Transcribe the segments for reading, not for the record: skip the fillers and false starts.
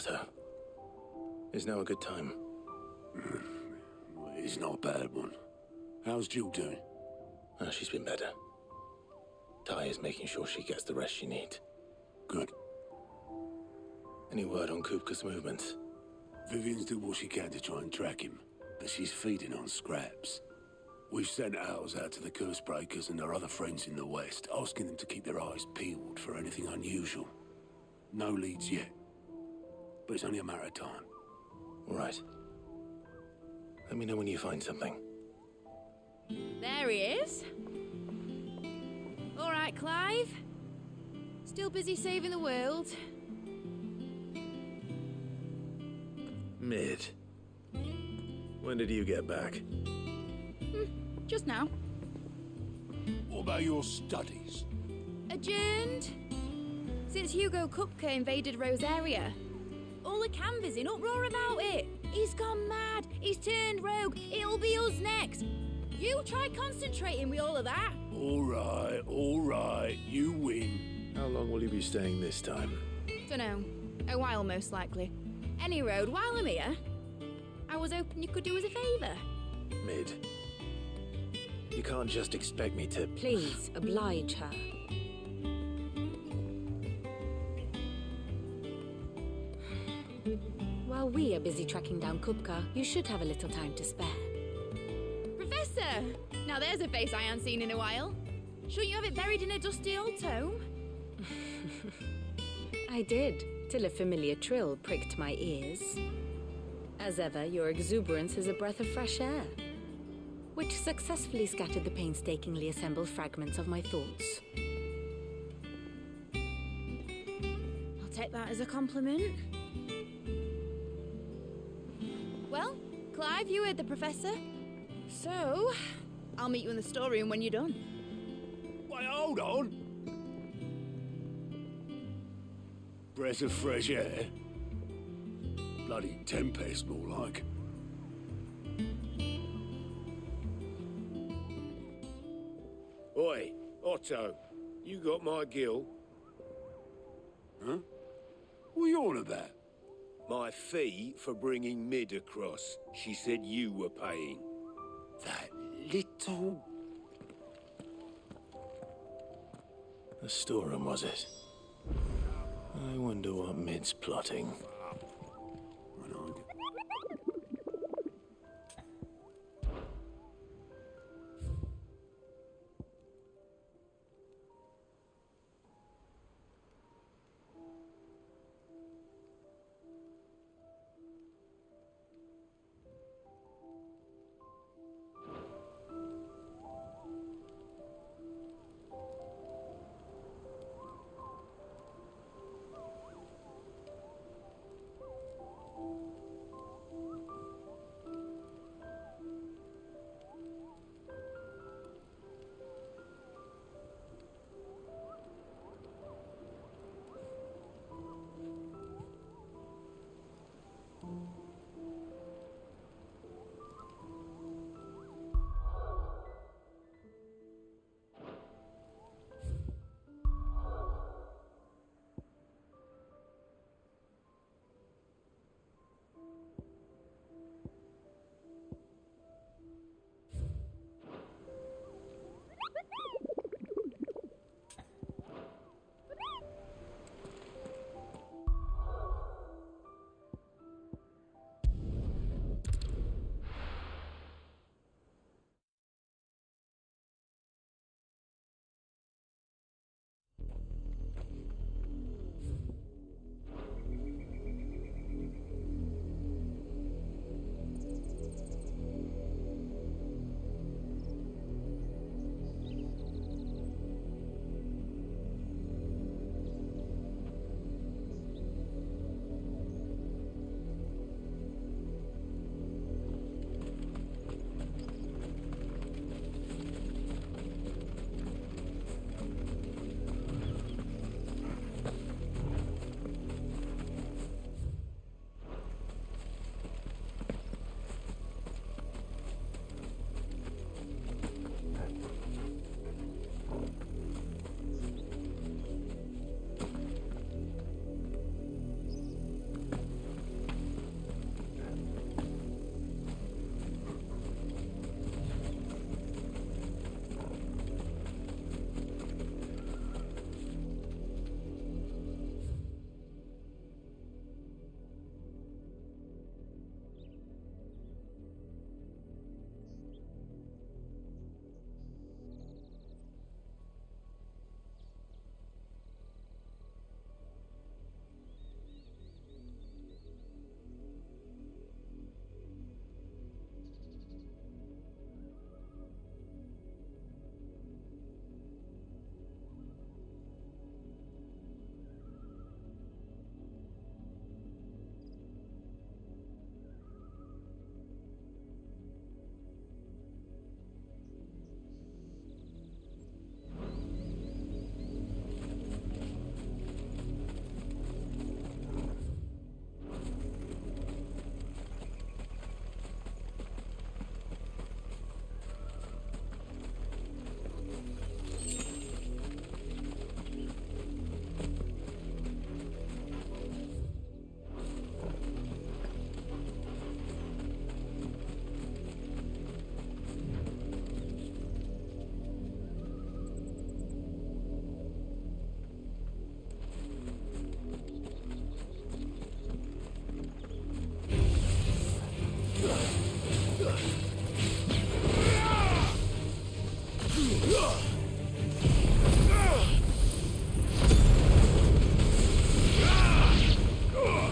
Otto. Is now a good time? It's not a bad one. How's Jill doing? Oh, she's been better. Ty is making sure she gets the rest she needs. Good. Any word on Kupka's movements? Vivian's doing what she can to try and track him, but she's feeding on scraps. We've sent ours out to the curse breakers and our other friends in the west, asking them to keep their eyes peeled for anything unusual. No leads yet, but it's only a matter of time. All right. Let me know when you find something. There he is. All right, Clive. Still busy saving the world. Mid. When did you get back? Just now. What about your studies? Adjourned. Since Hugo Kupka invaded Rosaria. All the canvass in uproar about it. He's gone mad. He's turned rogue. It'll be us next. You try concentrating with all of that. All right. You win. How long will you be staying this time? Dunno. A while, most likely. Any road, while I'm here, I was hoping you could do us a favour. Mid. You can't just expect me to... Please, oblige her. While we are busy tracking down Kupka, you should have a little time to spare. Professor! Now there's a face I haven't seen in a while. Shouldn't you have it buried in a dusty old tome? I did, till a familiar trill pricked my ears. As ever, your exuberance is a breath of fresh air, which successfully scattered the painstakingly assembled fragments of my thoughts. I'll take that as a compliment. Well, Clive, you heard the professor. So, I'll meet you in the storeroom when you're done. Wait, hold on. Breath of fresh air? Bloody tempest, more like. Oi, Otto, you got my gill? Huh? What are you on about? My fee for bringing Mid across. She said you were paying. That little... The storeroom, was it? I wonder what Mid's plotting.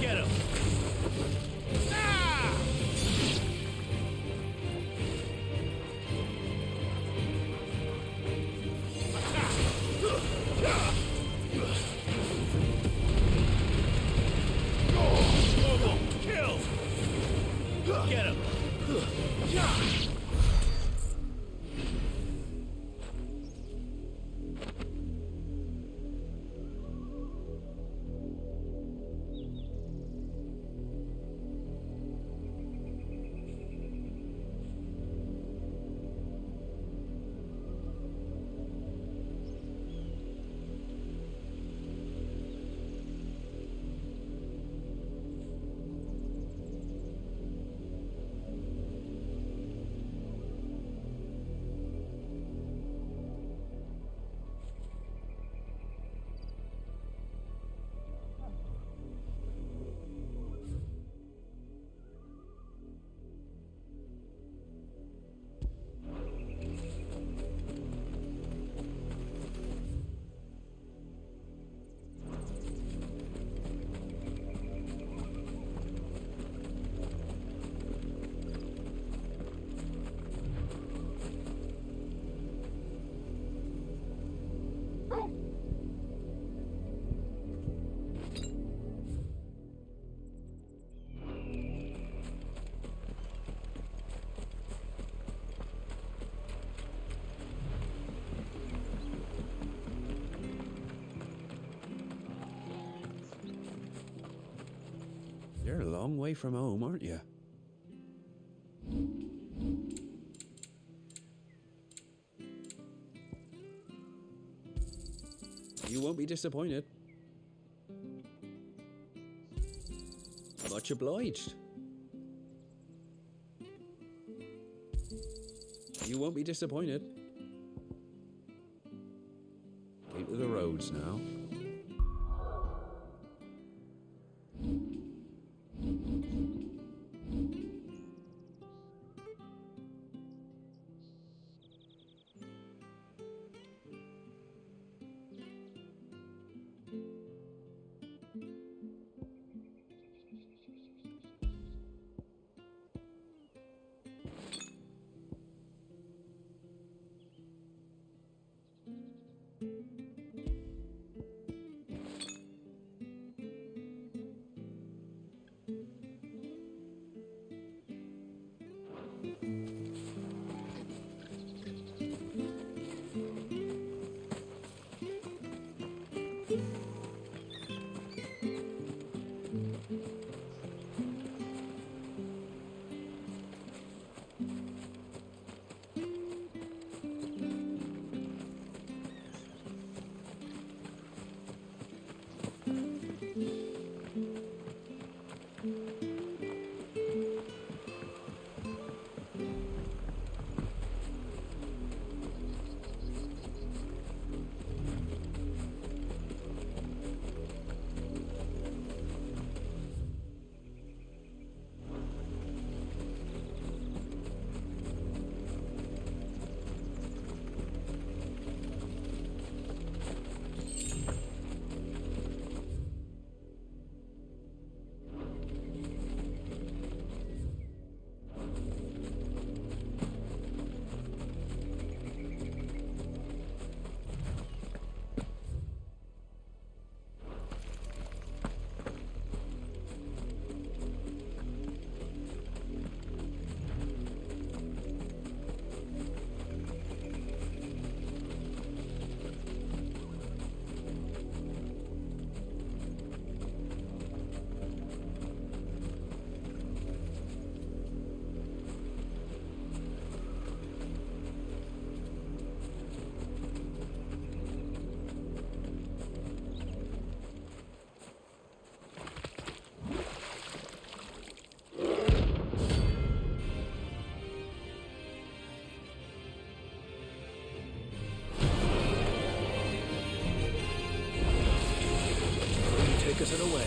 Get him! Kill! Get him! You're a long way from home, aren't you? You won't be disappointed. Much obliged. You won't be disappointed. Keep to the roads now. Take us in a way.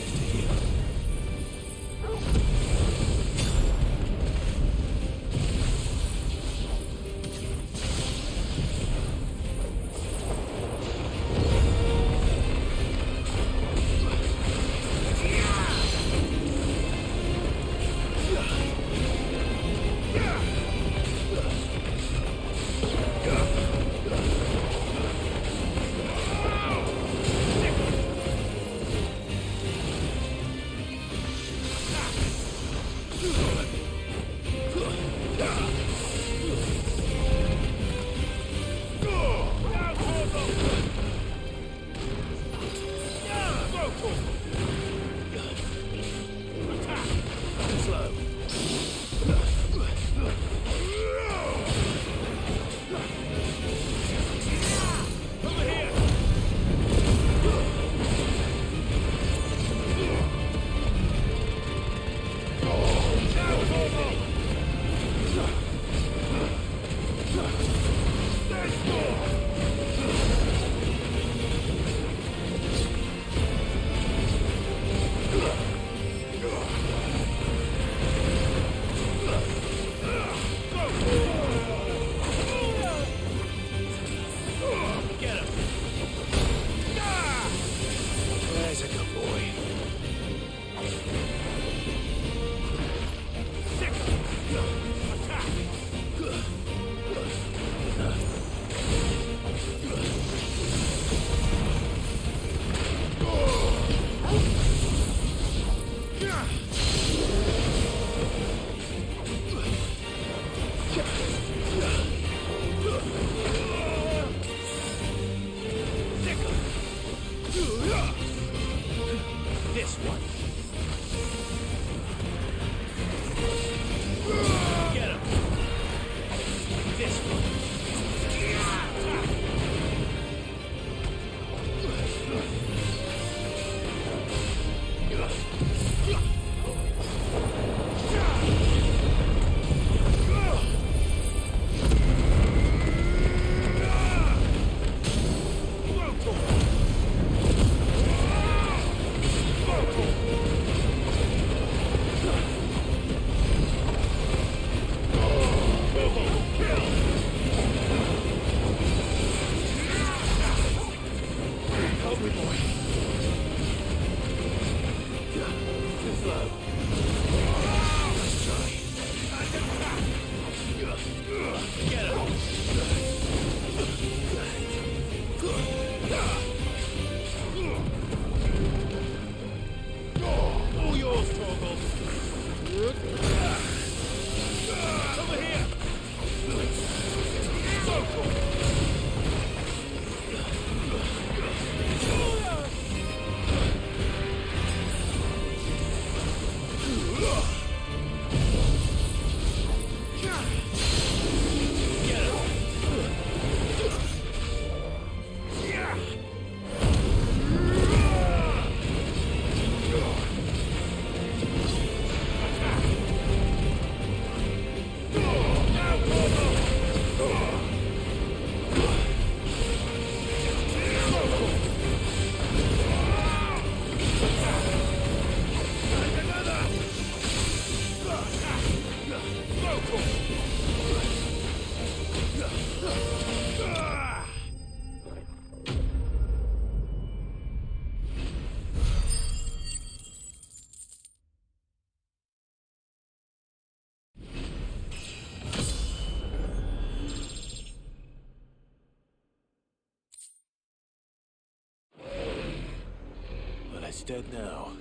It's dead now.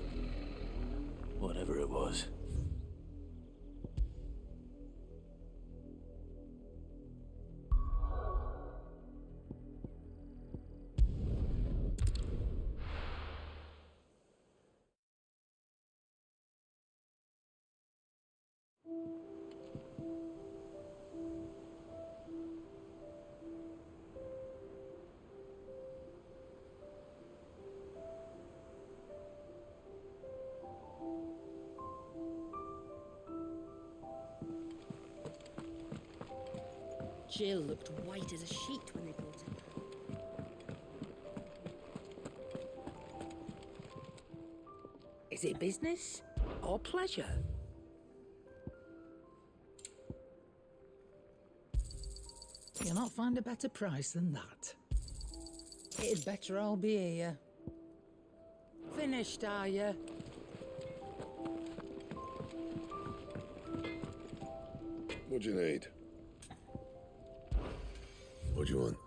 Whatever it was. Jill looked white as a sheet when they brought her. Is it business or pleasure? You'll not find a better price than that. It'd better all be here. Finished, are you? What do you need? What do you want?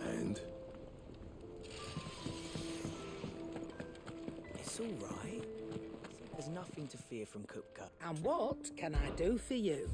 And? It's all right. There's nothing to fear from Kupka. And what can I do for you?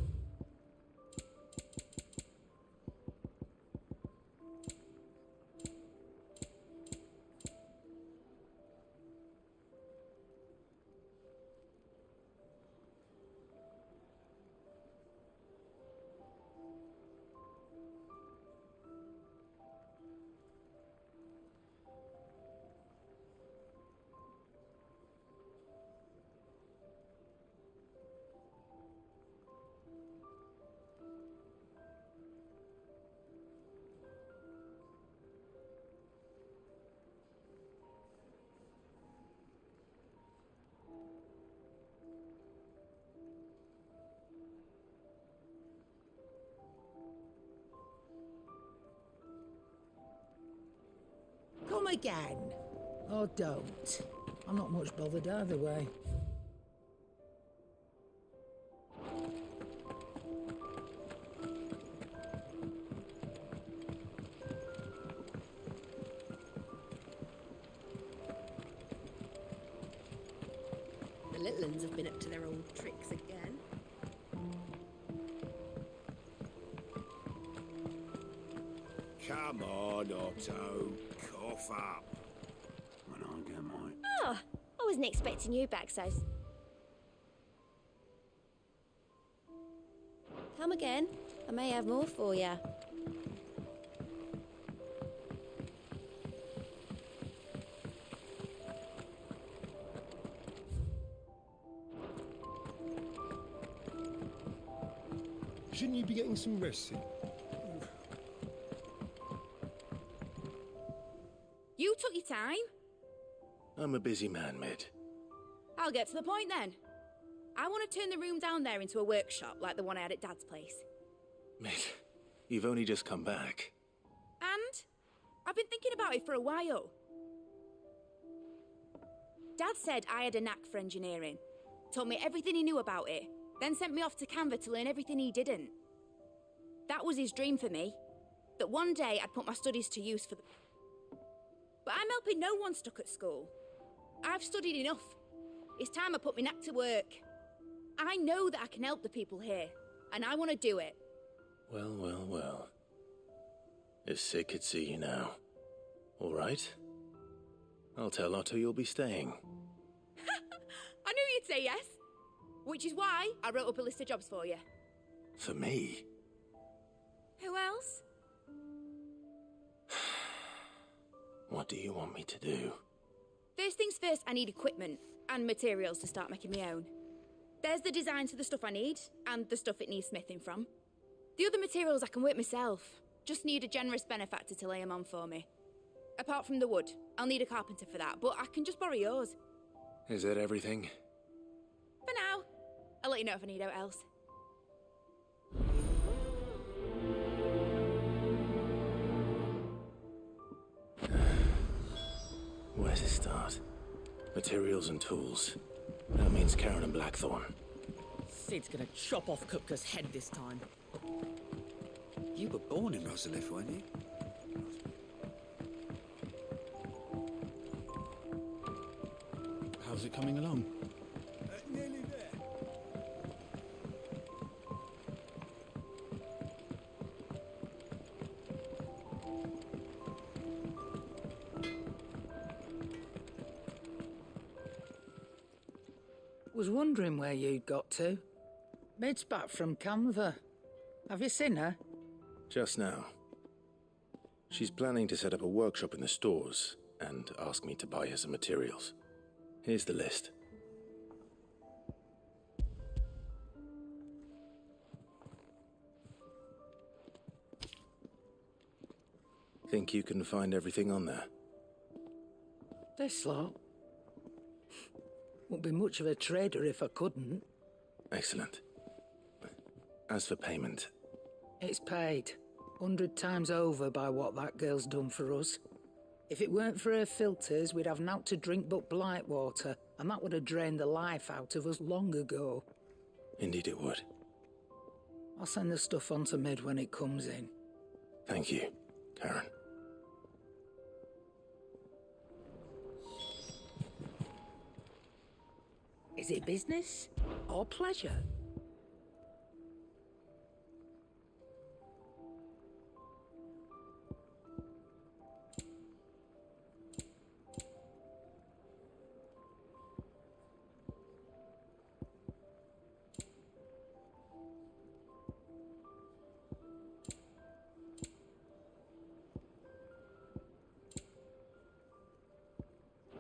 Come again. Or don't. I'm not much bothered either way. The little uns have been up to their old tricks again. Come on, Otto. Cough up. When I get mine. Oh, I wasn't expecting you back so... Come again. I may have more for you. Shouldn't you be getting some rest? You took your time. I'm a busy man, Mid. I'll get to the point then. I want to turn the room down there into a workshop like the one I had at Dad's place. Mid, you've only just come back. And I've been thinking about it for a while. Dad said I had a knack for engineering, told me everything he knew about it, then sent me off to Canva to learn everything he didn't. That was his dream for me, that one day I'd put my studies to use for the... But I'm helping no one stuck at school. I've studied enough. It's time I put my knack to work. I know that I can help the people here, and I want to do it. Well, well, well. If Sid could see you now. All right? I'll tell Otto you'll be staying. I knew you'd say yes. Which is why I wrote up a list of jobs for you. For me? Who else? What do you want me to do? First things first, I need equipment and materials to start making my own. There's the designs for the stuff I need, and the stuff it needs smithing from. The other materials I can work myself. Just need a generous benefactor to lay them on for me. Apart from the wood, I'll need a carpenter for that, but I can just borrow yours. Is that everything? For now. I'll let you know if I need out else. to start? Materials and tools. That means Karen and Blackthorn. Sid's gonna chop off Kupka's head this time. You were born in Rosalith, weren't you? How's it coming along? Nearly there. Was wondering where you'd got to. Mid's back from Canva. Have you seen her? Just now. She's planning to set up a workshop in the stores and ask me to buy her some materials. Here's the list. Think you can find everything on there? This lot. Wouldn't be much of a trader if I couldn't. Excellent. As for payment, It's paid 100 times over by what that girl's done for us. If it weren't for her filters, we'd have naught to drink but blight water, and that would have drained the life out of us long ago. indeed it would. I'll send the stuff on to Mid when it comes in. Thank you, Karen. Is it business or pleasure?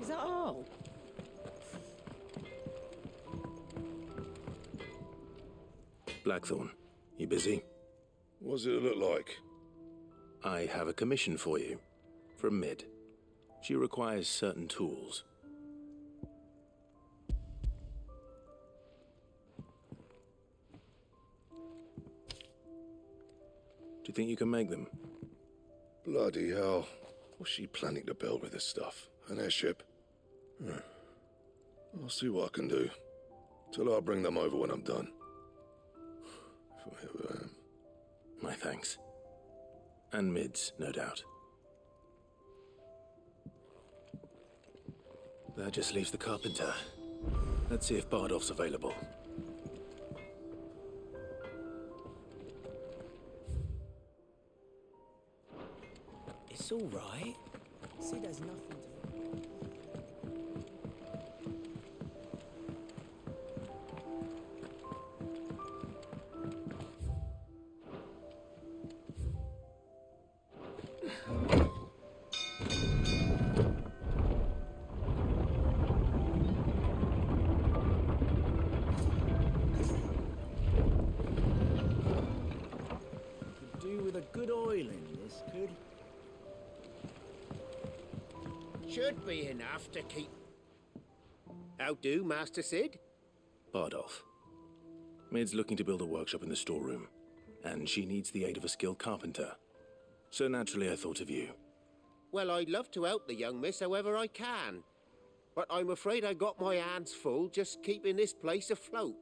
Is that all? Blackthorn, you busy? What's it look like? I have a commission for you. From Mid. She requires certain tools. Do you think you can make them? Bloody hell. What's she planning to build with this stuff? An airship? I'll see what I can do. Tell her I'll bring them over when I'm done. If I ever am. My thanks. And Mid's, no doubt. That just leaves the carpenter. Let's see if Bardolph's available. It's all right. Sid has nothing to... Could do with a good oil in this, could... Should be enough to keep... How do, Master Sid? Bardolph. Mid's looking to build a workshop in the storeroom, and she needs the aid of a skilled carpenter. So naturally I thought of you. Well, I'd love to help the young miss however I can. But I'm afraid I got my hands full just keeping this place afloat.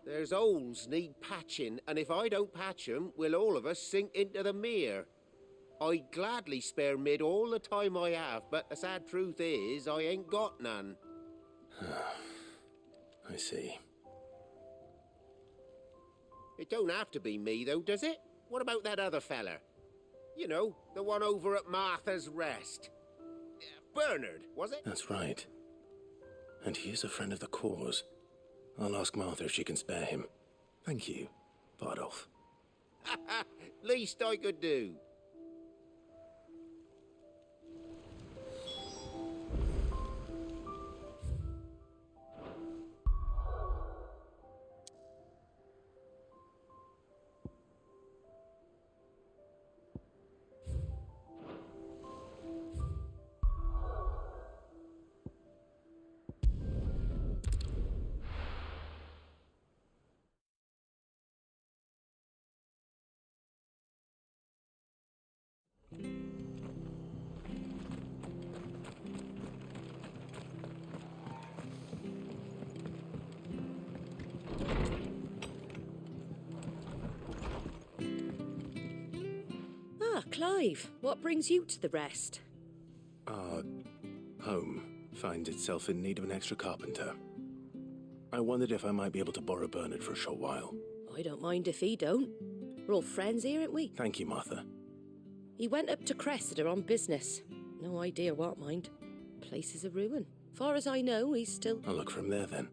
There's holes need patching, and if I don't patch 'em, we'll all of us sink into the mere. I'd gladly spare Mid all the time I have, but the sad truth is, I ain't got none. I see. It don't have to be me, though, does it? What about that other fella? You know, the one over at Martha's Rest. Bernard, was it? That's right. And he is a friend of the cause. I'll ask Martha if she can spare him. Thank you, Bardolph. Least I could do. Clive, what brings you to the rest? Our home finds itself in need of an extra carpenter. I wondered if I might be able to borrow Bernard for a short while. I don't mind if he don't. We're all friends here, ain't we? Thank you, Martha. He went up to Cressida on business. No idea what, mind. Place is a ruin. Far as I know, he's still... I'll look from there then.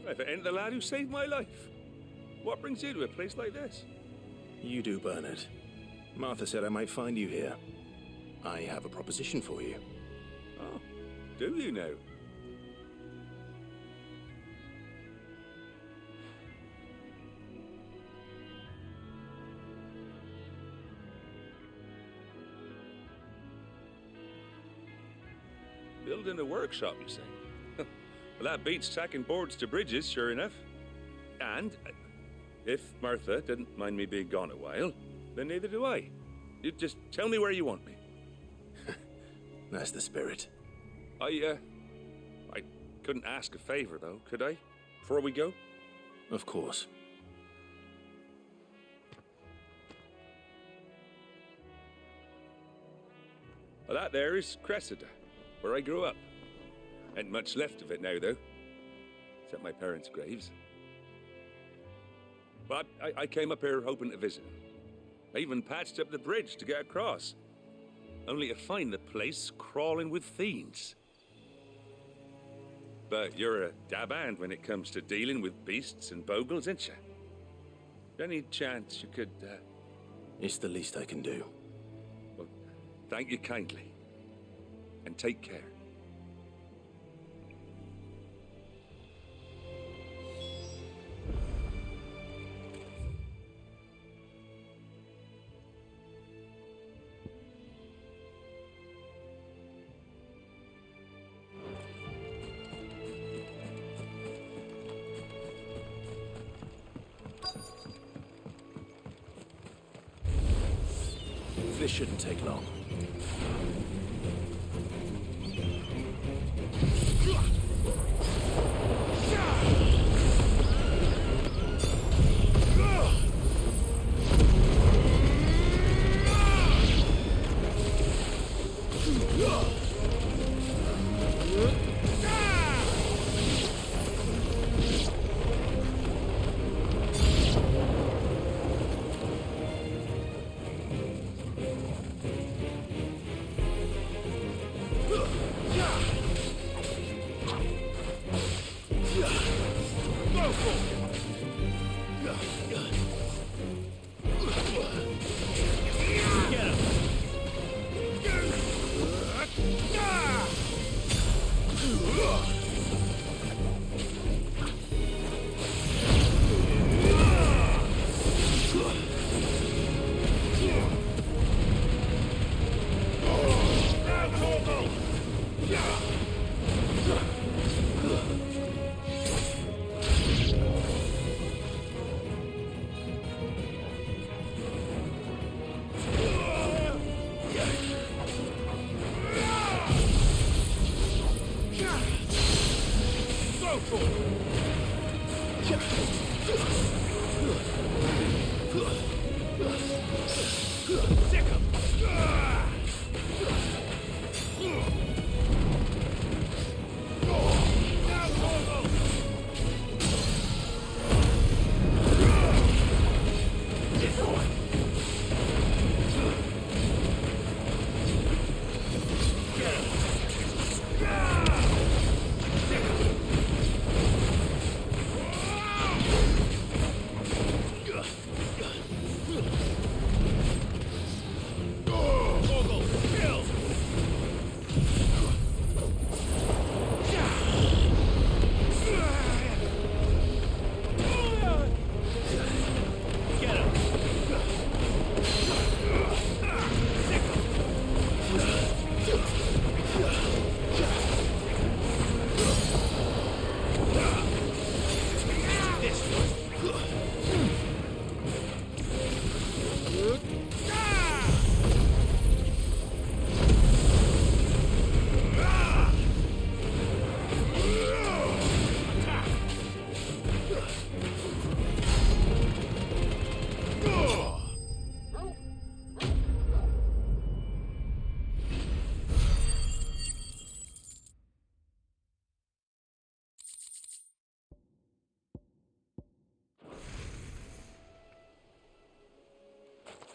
If it ain't the lad who saved my life. What brings you to a place like this? You do, Bernard. Martha said I might find you here. I have a proposition for you. Oh, do you now? Building a workshop, you say? Well, that beats tacking boards to bridges, sure enough. And if Martha didn't mind me being gone a while, then neither do I. You just tell me where you want me. That's the spirit. I couldn't ask a favor, though, could I? Before we go? Of course. Well, that there is Cressida, where I grew up. Ain't much left of it now, though. Except my parents' graves. But I came up here hoping to visit. I even patched up the bridge to get across. Only to find the place crawling with fiends. But you're a dab hand when it comes to dealing with beasts and bogles, ain't you? Any chance you could, It's the least I can do. Well, thank you kindly. And take care. This shouldn't take long.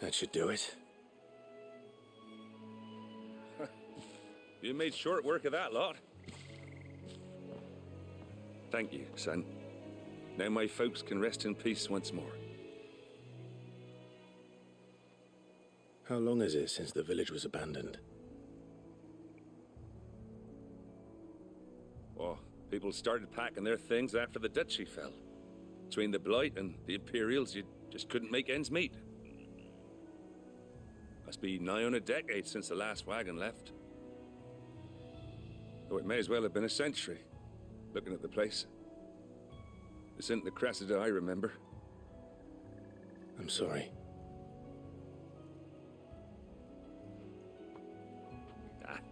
That should do it. You made short work of that lot. Thank you, son. Now my folks can rest in peace once more. How long is it since the village was abandoned? Oh, people started packing their things after the duchy fell. Between the Blight and the Imperials, you just couldn't make ends meet. Must be nigh on a decade since the last wagon left. Though it may as well have been a century, looking at the place. This isn't the Cressida I remember. I'm sorry.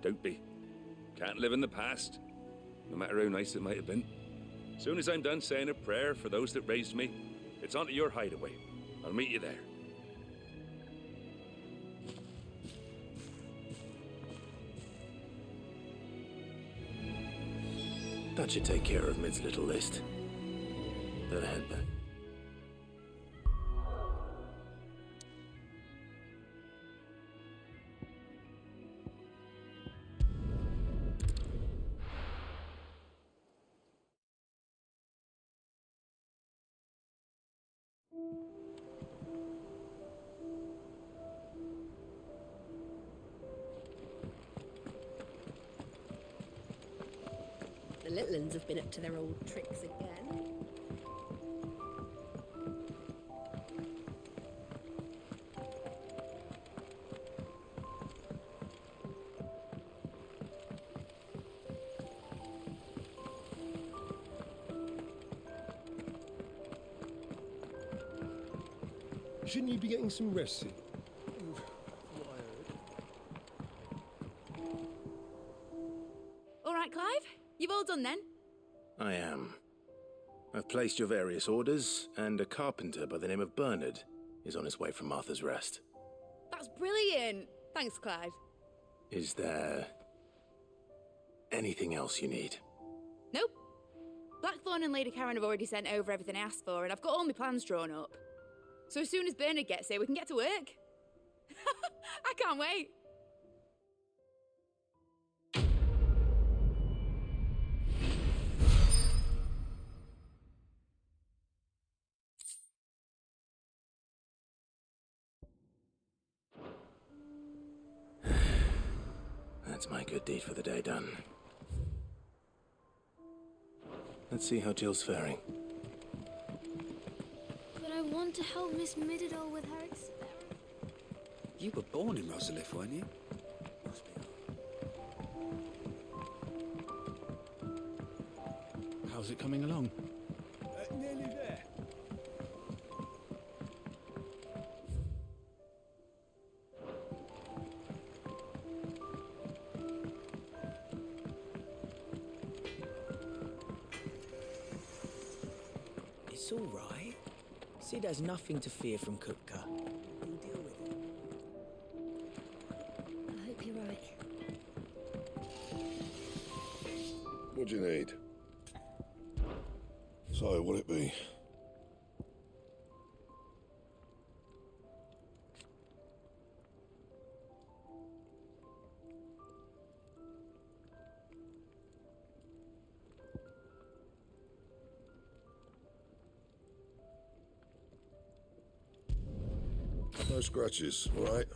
Don't be. Can't live in the past, no matter how nice it might have been. Soon as I'm done saying a prayer for those that raised me, it's on to your hideaway. I'll meet you there. That should take care of Mid's little list. Better head back. The little uns have been up to their old tricks again. Shouldn't you be getting some rest soon? All right, Clive? You've all done then? I am. I've placed your various orders, and a carpenter by the name of Bernard is on his way from Martha's Rest. That's brilliant. Thanks, Clive. Is there anything else you need? Nope. Blackthorn and Lady Karen have already sent over everything I asked for, and I've got all my plans drawn up. So as soon as Bernard gets here, we can get to work. I can't wait. That's my good deed for the day done. Let's see how Jill's faring. But I want to help Miss Mididol with her experiment. You were born in Rosalith, weren't you? How's it coming along? Nearly there. It's all right. Sid has nothing to fear from Kupka. He'll deal with it. I hope you're right. What do you need? So, what'll it be? No scratches, all right?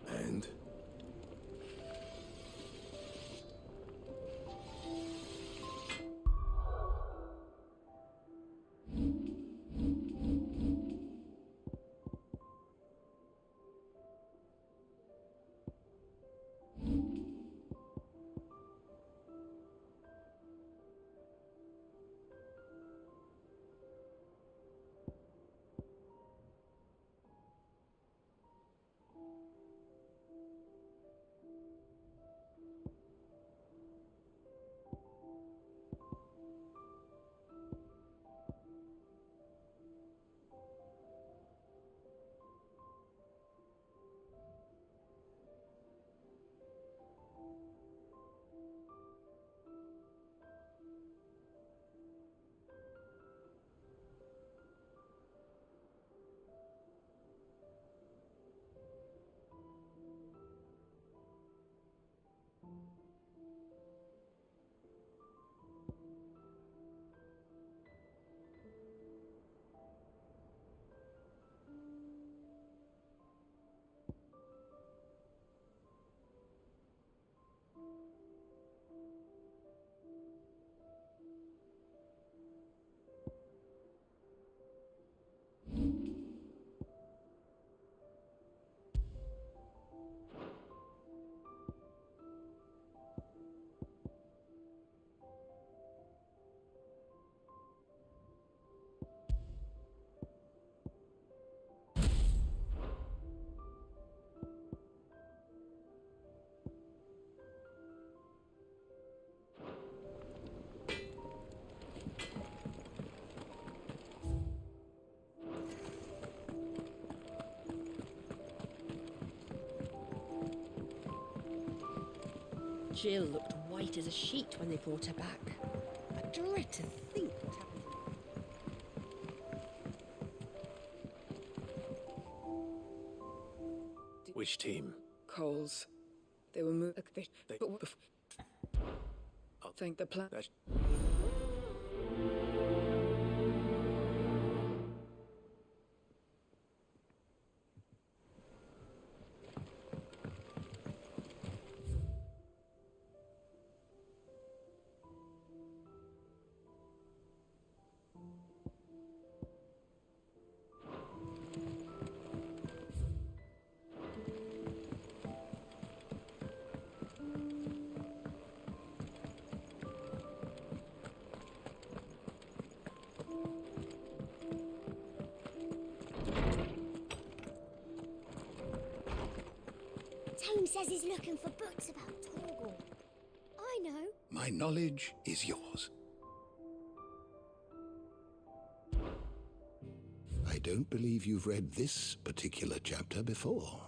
And? Jill looked white as a sheet when they brought her back. I dread to think what happened. Which team? Coles. They were moved. They- I think the plan. Tone says he's looking for books about Torgal. I know. My knowledge is yours. I don't believe you've read this particular chapter before.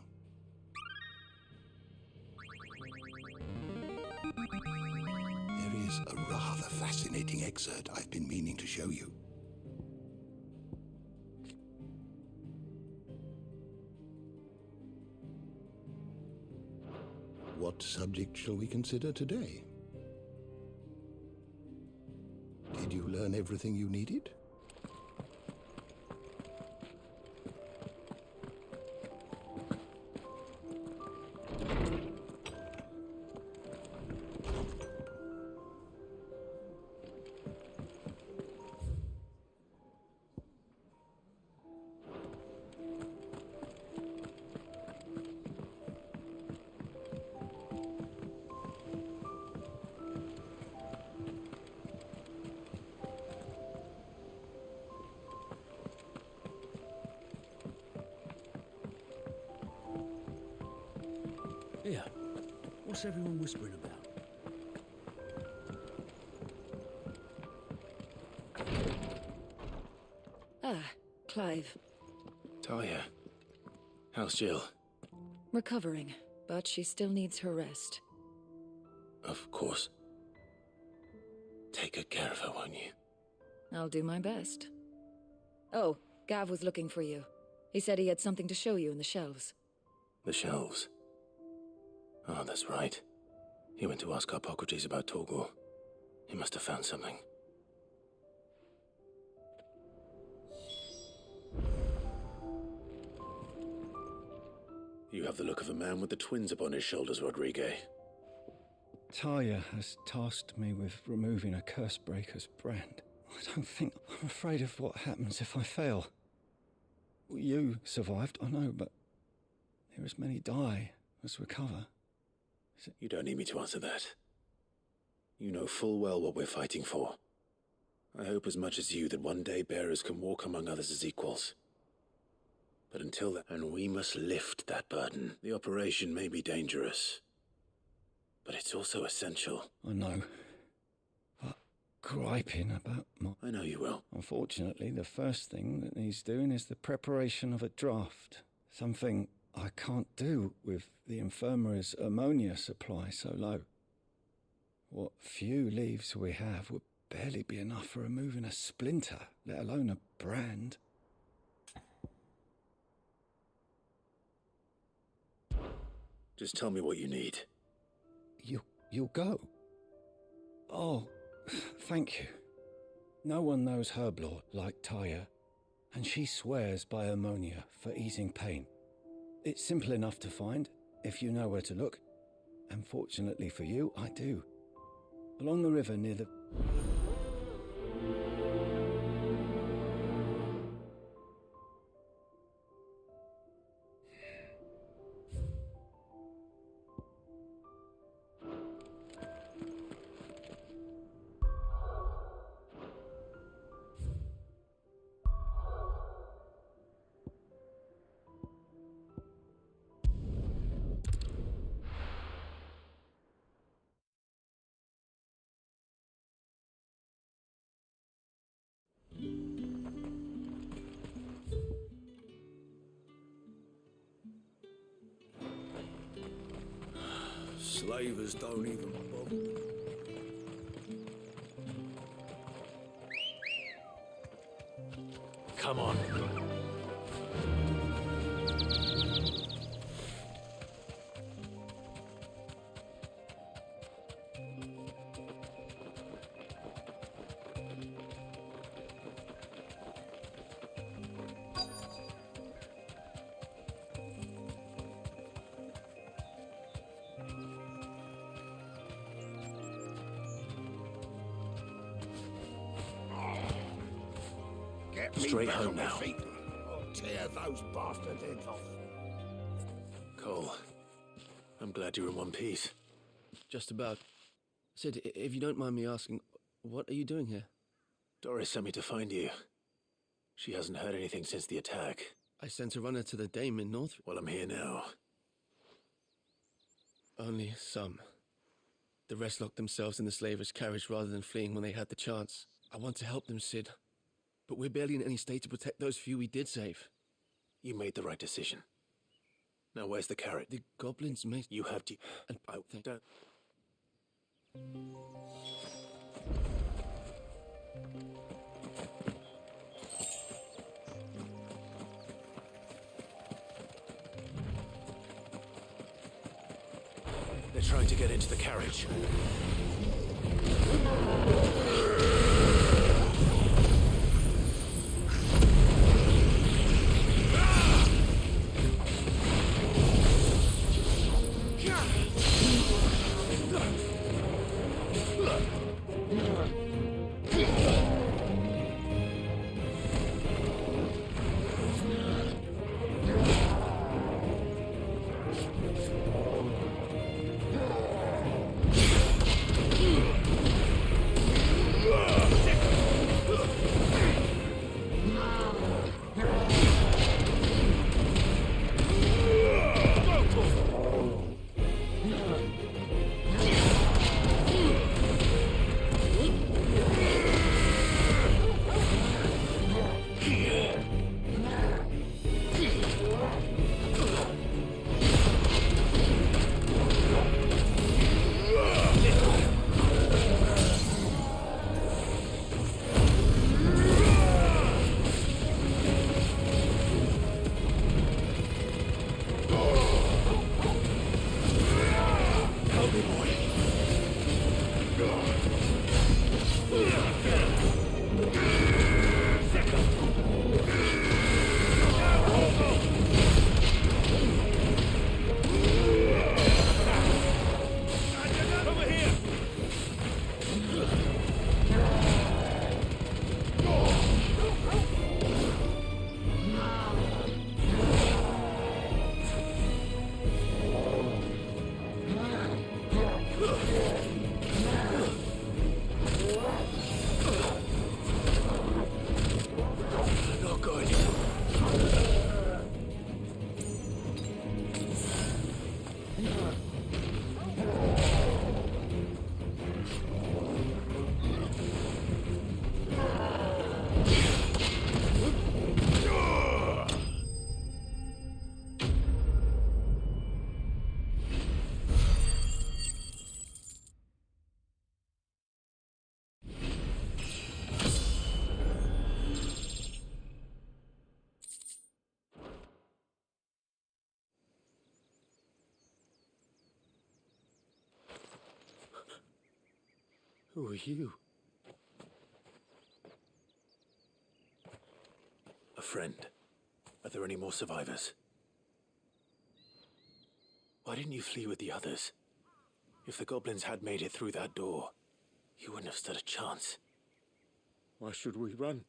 There is a rather fascinating excerpt I've been meaning to show you. What subject shall we consider today? Did you learn everything you needed? Here, what's everyone whispering about? Ah, Clive. Talia. How's Jill? Recovering, but she still needs her rest. Of course. Take good care of her, won't you? I'll do my best. Oh, Gav was looking for you. He said he had something to show you in the shelves. The shelves? Oh, that's right. He went to ask Hippocrates about Torgor. He must have found something. You have the look of a man with the twins upon his shoulders, Rodrigue. Talia has tasked me with removing a Cursebreaker's brand. I'm afraid of what happens if I fail. You survived, I know, but there as many die as recover. You don't need me to answer that. You know full well what we're fighting for. I hope as much as you that one day bearers can walk among others as equals. But until then, and we must lift that burden. The operation may be dangerous, but it's also essential. I know. But griping about my... I know you will. Unfortunately, the first thing that needs doing is the preparation of a draft. Something I can't do with the infirmary's ammonia supply so low. What few leaves we have would barely be enough for removing a splinter, let alone a brand. Just tell me what you need. You'll go? Oh, thank you. No one knows Herblore like Talia, and she swears by ammonia for easing pain. It's simple enough to find, if you know where to look. And fortunately for you, I do. Along the river near the... Slavers don't even bother. Come on. Straight home now. I'll tear those bastards' heads off. Cole, I'm glad you're in one piece. Just about. Sid, if you don't mind me asking, what are you doing here? Doris sent me to find you. She hasn't heard anything since the attack. I sent a runner to the Dame in North... Well, I'm here now. Only some. The rest locked themselves in the slaver's carriage rather than fleeing when they had the chance. I want to help them, Sid. But we're barely in any state to protect those few we did save. You made the right decision. Now, where's the carrot? The goblins may... You have to... And I don't... They're trying to get into the carriage. Who are you? A friend. Are there any more survivors? Why didn't you flee with the others? If the goblins had made it through that door, you wouldn't have stood a chance. Why should we run?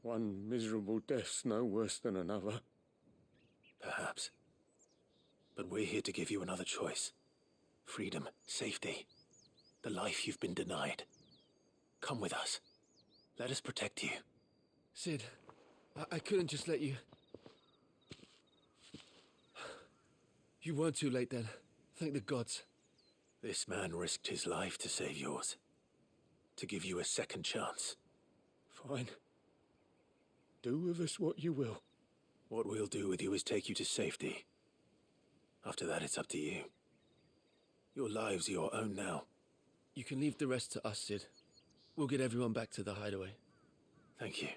One miserable death's no worse than another. Perhaps. But we're here to give you another choice. Freedom, safety, the life you've been denied. Come with us. Let us protect you. Sid, I couldn't just let you... You weren't too late then. Thank the gods. This man risked his life to save yours. To give you a second chance. Fine. Do with us what you will. What we'll do with you is take you to safety. After that, it's up to you. Your lives are your own now. You can leave the rest to us, Sid. We'll get everyone back to the hideaway. Thank you.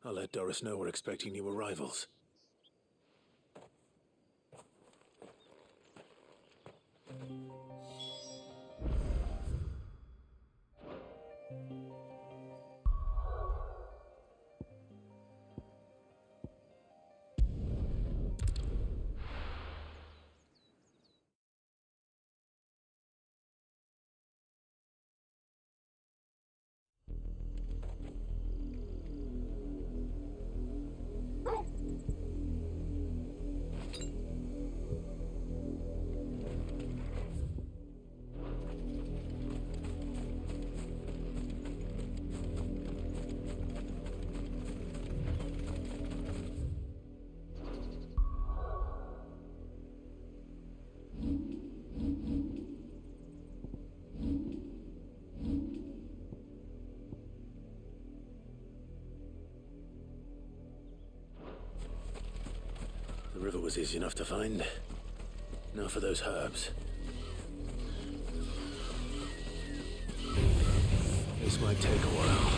I'll let Doris know we're expecting new arrivals. The river was easy enough to find. Now for those herbs. This might take a while.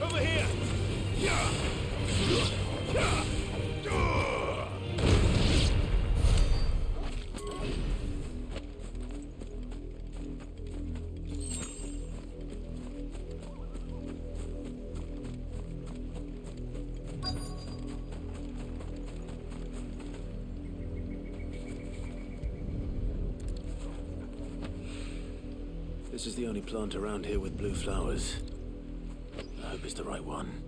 Over here! This is the only plant around here with blue flowers. I hope it's the right one.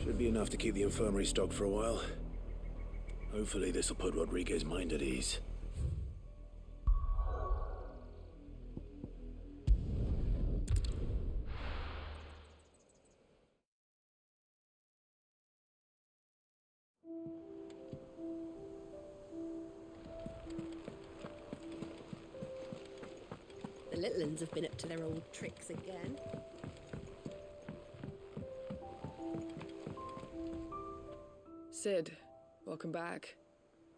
Should be enough to keep the infirmary stocked for a while. Hopefully this will put Rodriguez's mind at ease. The little uns have been up to their old tricks again. Sid, welcome back.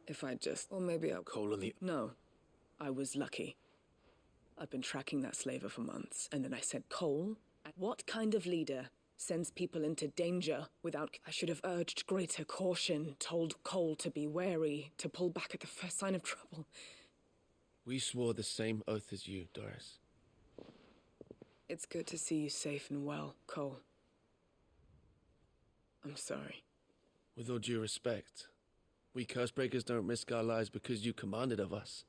If I just... Or maybe I... Cole on the... No. I was lucky. I've been tracking that slaver for months, and then I said, Cole, what kind of leader sends people into danger without... I should have urged greater caution, told Cole to be wary, to pull back at the first sign of trouble. We swore the same oath as you, Doris. It's good to see you safe and well, Cole. I'm sorry. With all due respect, we Cursebreakers don't risk our lives because you commanded of us.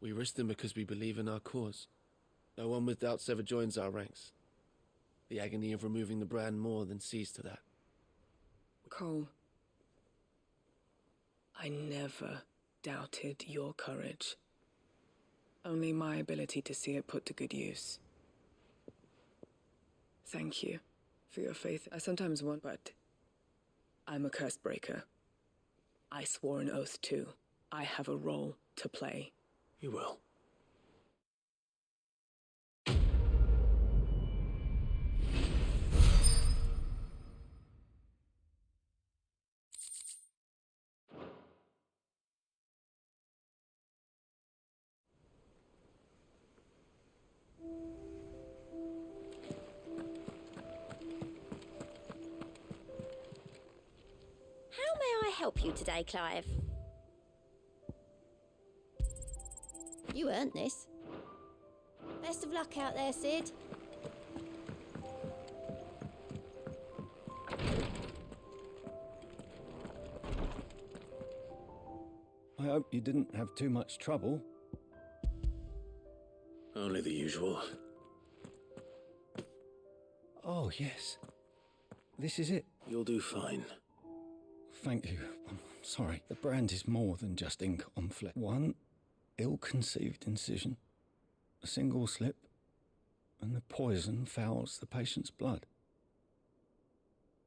We risk them because we believe in our cause. No one with doubts ever joins our ranks. The agony of removing the brand more than sees to that. Cole, I never doubted your courage. Only my ability to see it put to good use. Thank you for your faith. I sometimes want, but I'm a Cursebreaker. I swore an oath too. I have a role to play. You will. help you today, Clive? You earned this. Best of luck out there, Sid. I hope you didn't have too much trouble. Only the usual. Oh, yes. This is it. You'll do fine. Thank you. I'm sorry. The brand is more than just ink on flesh. One ill-conceived incision, a single slip, and the poison fouls the patient's blood.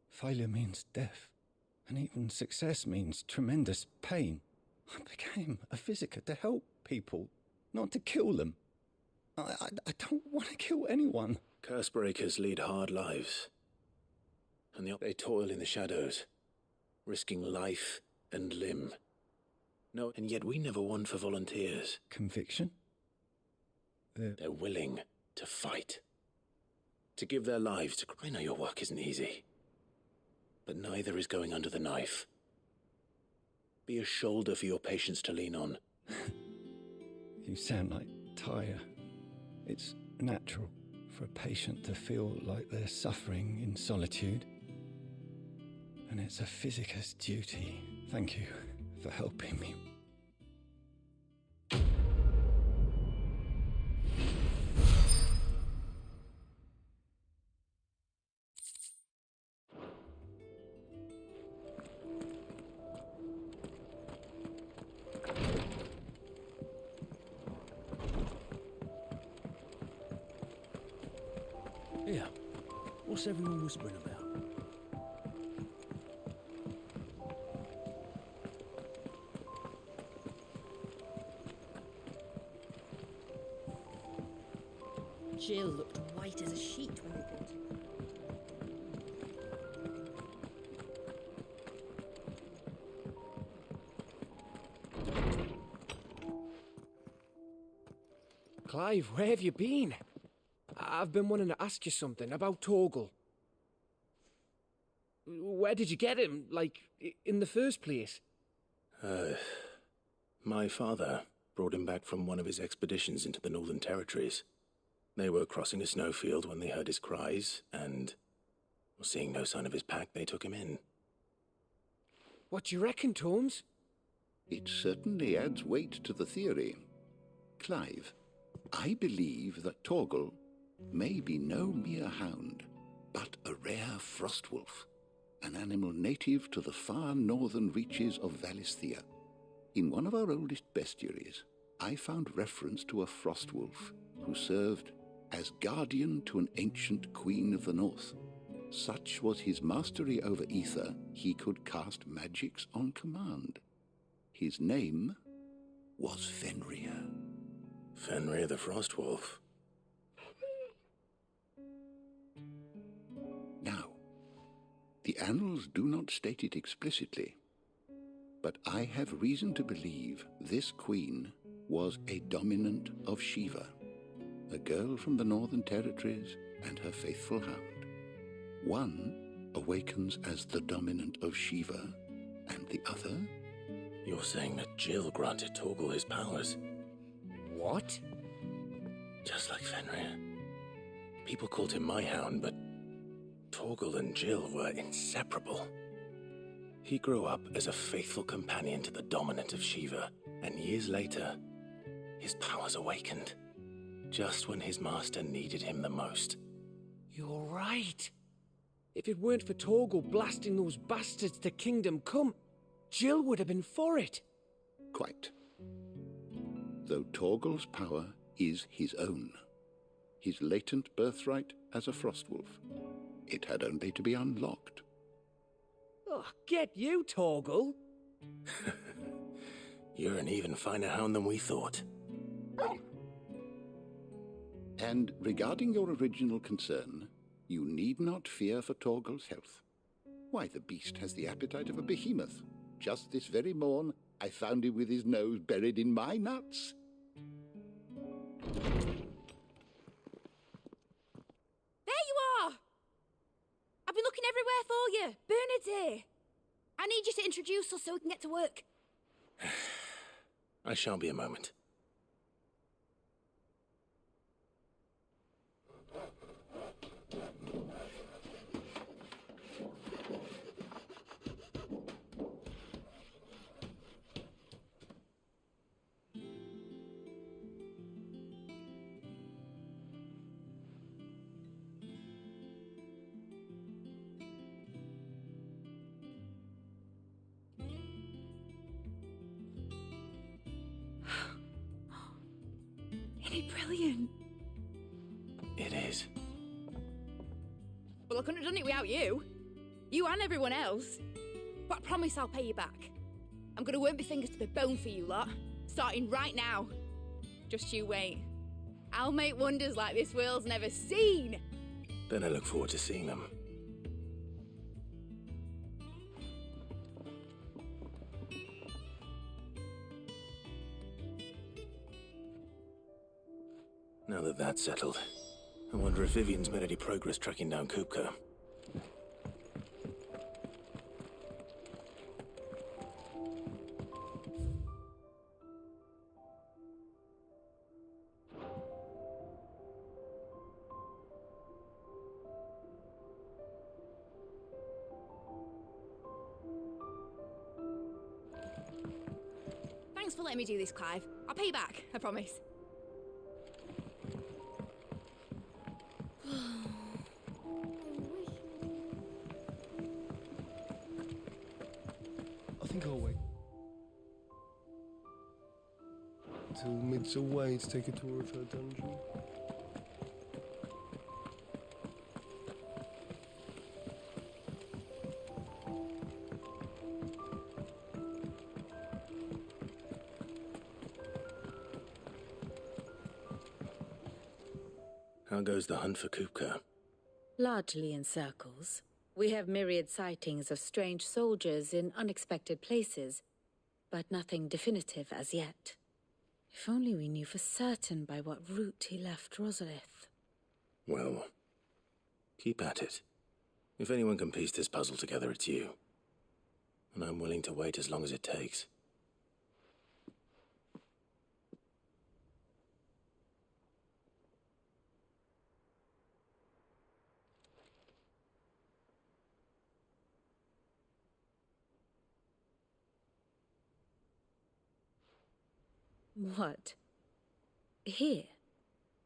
Failure means death, and even success means tremendous pain. I became a physician to help people, not to kill them. I don't want to kill anyone. Cursebreakers lead hard lives, and they toil in the shadows, risking life and limb. No, and yet we never won for volunteers. Conviction? They're willing to fight, to give their lives to... I know your work isn't easy, but neither is going under the knife. Be a shoulder for your patients to lean on. You sound like Tyre. It's natural for a patient to feel like they're suffering in solitude. And it's a physicist's duty. Thank you for helping me. Here, what's everyone whispering about? Jill looked white as a sheet when they brought her. Clive, where have you been? I've been wanting to ask you something about Torgal. Where did you get him, like, in the first place? My father brought him back from one of his expeditions into the Northern Territories. They were crossing a snowfield when they heard his cries, and, seeing no sign of his pack, they took him in. What do you reckon, Tomes? It certainly adds weight to the theory. Clive, I believe that Torgal may be no mere hound, but a rare frostwolf, an animal native to the far northern reaches of Valisthea. In one of our oldest bestiaries, I found reference to a frostwolf who served as guardian to an ancient queen of the north. Such was his mastery over ether, he could cast magics on command. His name was Fenrir. Fenrir the Frostwolf. Now, the annals do not state it explicitly, but I have reason to believe this queen was a dominant of Shiva, a girl from the Northern Territories and her faithful hound. One awakens as the dominant of Shiva, and the other... You're saying that Jill granted Torgal his powers? What? Just like Fenrir. People called him my hound, but Torgal and Jill were inseparable. He grew up as a faithful companion to the dominant of Shiva, and years later, his powers awakened, just when his master needed him the most. You're right. If it weren't for Torgal blasting those bastards to Kingdom Come, Jill would have been for it. Quite. Though Torgal's power is his own, his latent birthright as a frostwolf. It had only to be unlocked. Oh, get you, Torgal! You're an even finer hound than we thought. And regarding your original concern, you need not fear for Torgal's health. Why, the beast has the appetite of a behemoth. Just this very morn, I found him with his nose buried in my nuts. There you are! I've been looking everywhere for you. Bernard's here. I need you to introduce us so we can get to work. I shan't be a moment. Isn't it brilliant? It is. Well, I couldn't have done it without you. You and everyone else. But I promise I'll pay you back. I'm gonna work my fingers to the bone for you lot, starting right now. Just you wait. I'll make wonders like this world's never seen. Then I look forward to seeing them. Now that that's settled, I wonder if Vivian's made any progress tracking down Kupka. Thanks for letting me do this, Clive. I'll pay you back, I promise. I think I'll wait till Mid's away to take a tour of her dungeon. How goes the hunt for Kupka? Largely in circles. We have myriad sightings of strange soldiers in unexpected places, but nothing definitive as yet. If only we knew for certain by what route he left Rosalith. Well, keep at it. If anyone can piece this puzzle together, it's you. And I'm willing to wait as long as it takes. What? Here?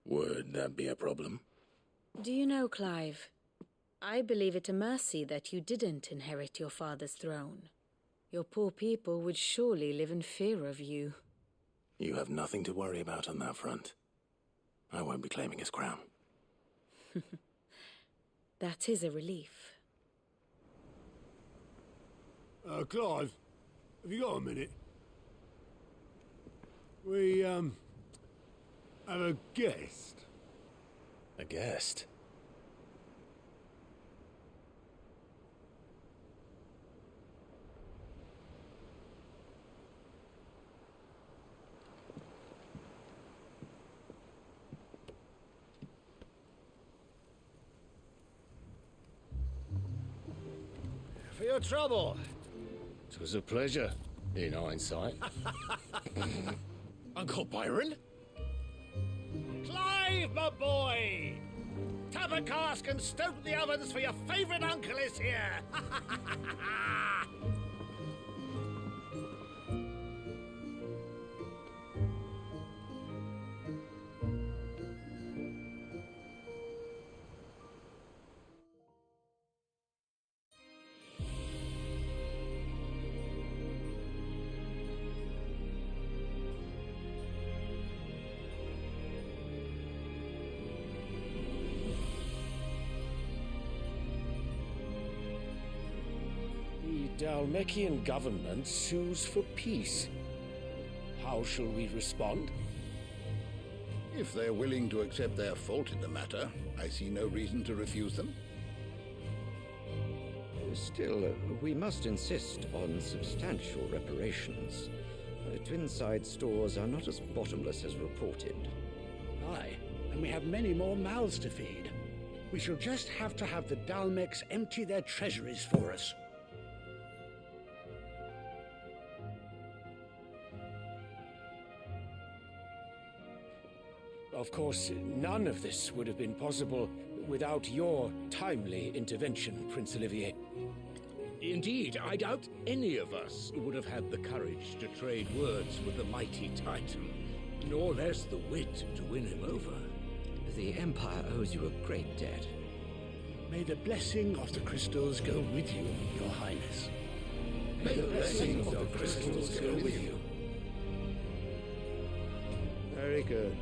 Would that be a problem? Do you know, Clive, I believe it a mercy that you didn't inherit your father's throne. Your poor people would surely live in fear of you. You have nothing to worry about on that front. I won't be claiming his crown. That is a relief. Clive, have you got a minute? We, have a guest. A guest? For your trouble. It was a pleasure, in hindsight. Uncle Byron? Clive, my boy! Tap a cask and stoke the ovens, for your favourite uncle is here! The Dalmekian government sues for peace. How shall we respond? If they're willing to accept their fault in the matter, I see no reason to refuse them. Still, we must insist on substantial reparations. Twinside stores are not as bottomless as reported. Aye, and we have many more mouths to feed. We shall just have to have the Dalmecs empty their treasuries for us. Of course, none of this would have been possible without your timely intervention, Prince Olivier. Indeed, I doubt any of us would have had the courage to trade words with the mighty Titan, nor less the wit to win him over. The Empire owes you a great debt. May the blessing of the crystals go with you, Your Highness. May the blessing of the crystals go with you. Very good.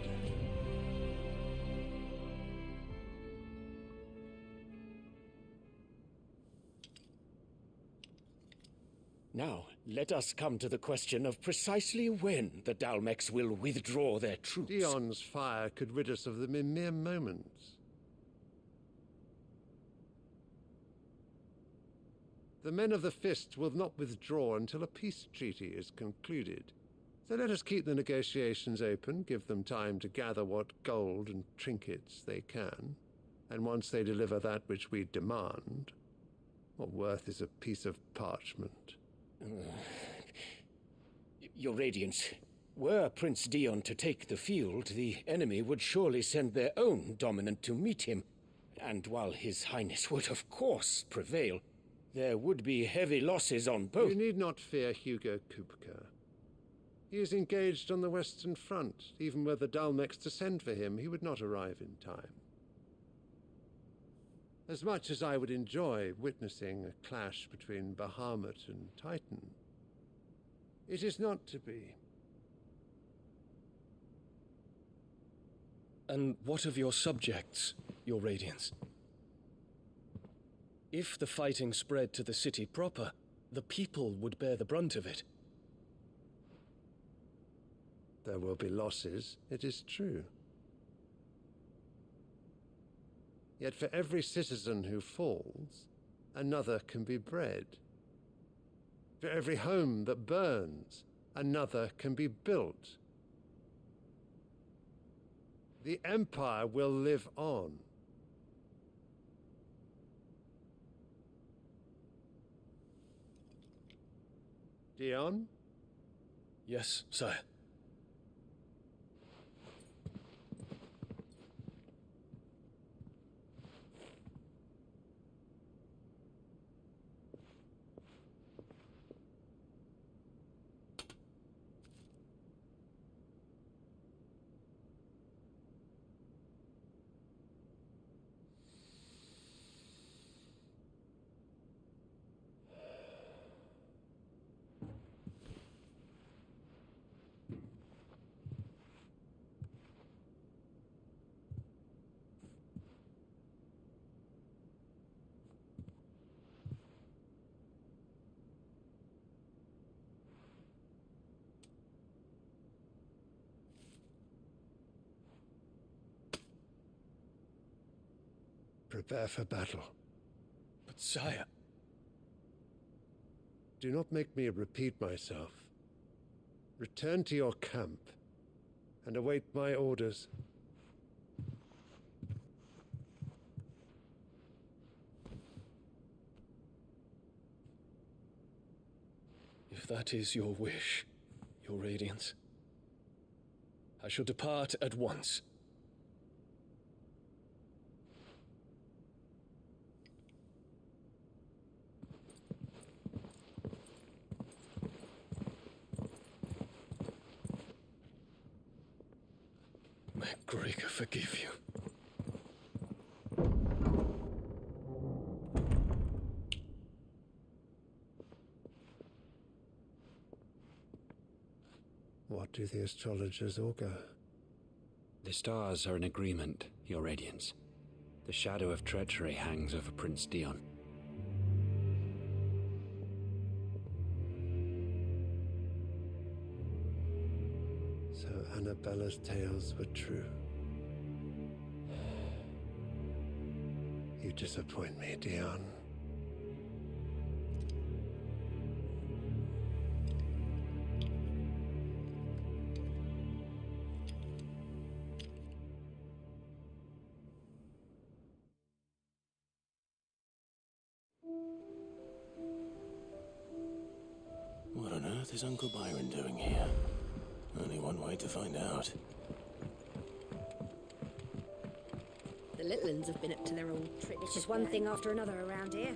Now, let us come to the question of precisely when the Dalmex will withdraw their troops. Dion's fire could rid us of them in mere moments. The men of the Fist will not withdraw until a peace treaty is concluded. So let us keep the negotiations open, give them time to gather what gold and trinkets they can, and once they deliver that which we demand, what worth is a piece of parchment? Your Radiance, were Prince Dion to take the field, the enemy would surely send their own dominant to meet him. And while His Highness would of course prevail, there would be heavy losses on both. You need not fear Hugo Kupka. He is engaged on the Western Front. Even were the Dalmex to send for him, he would not arrive in time. As much as I would enjoy witnessing a clash between Bahamut and Titan, it is not to be. And what of your subjects, Your Radiance? If the fighting spread to the city proper, the people would bear the brunt of it. There will be losses, it is true. Yet for every citizen who falls, another can be bred. For every home that burns, another can be built. The Empire will live on. Dion? Yes, sire. Prepare for battle. But sire... Do not make me repeat myself. Return to your camp and await my orders. If that is your wish, Your Radiance, I shall depart at once. May Gregor forgive you. What do the astrologers augur? The stars are in agreement, Your Radiance. The shadow of treachery hangs over Prince Dion. So Annabella's tales were true. You disappoint me, Dion. What on earth is Uncle Byron doing here? Only one way to find out. the little uns have been up to their old trick. It's just one thing after another around here.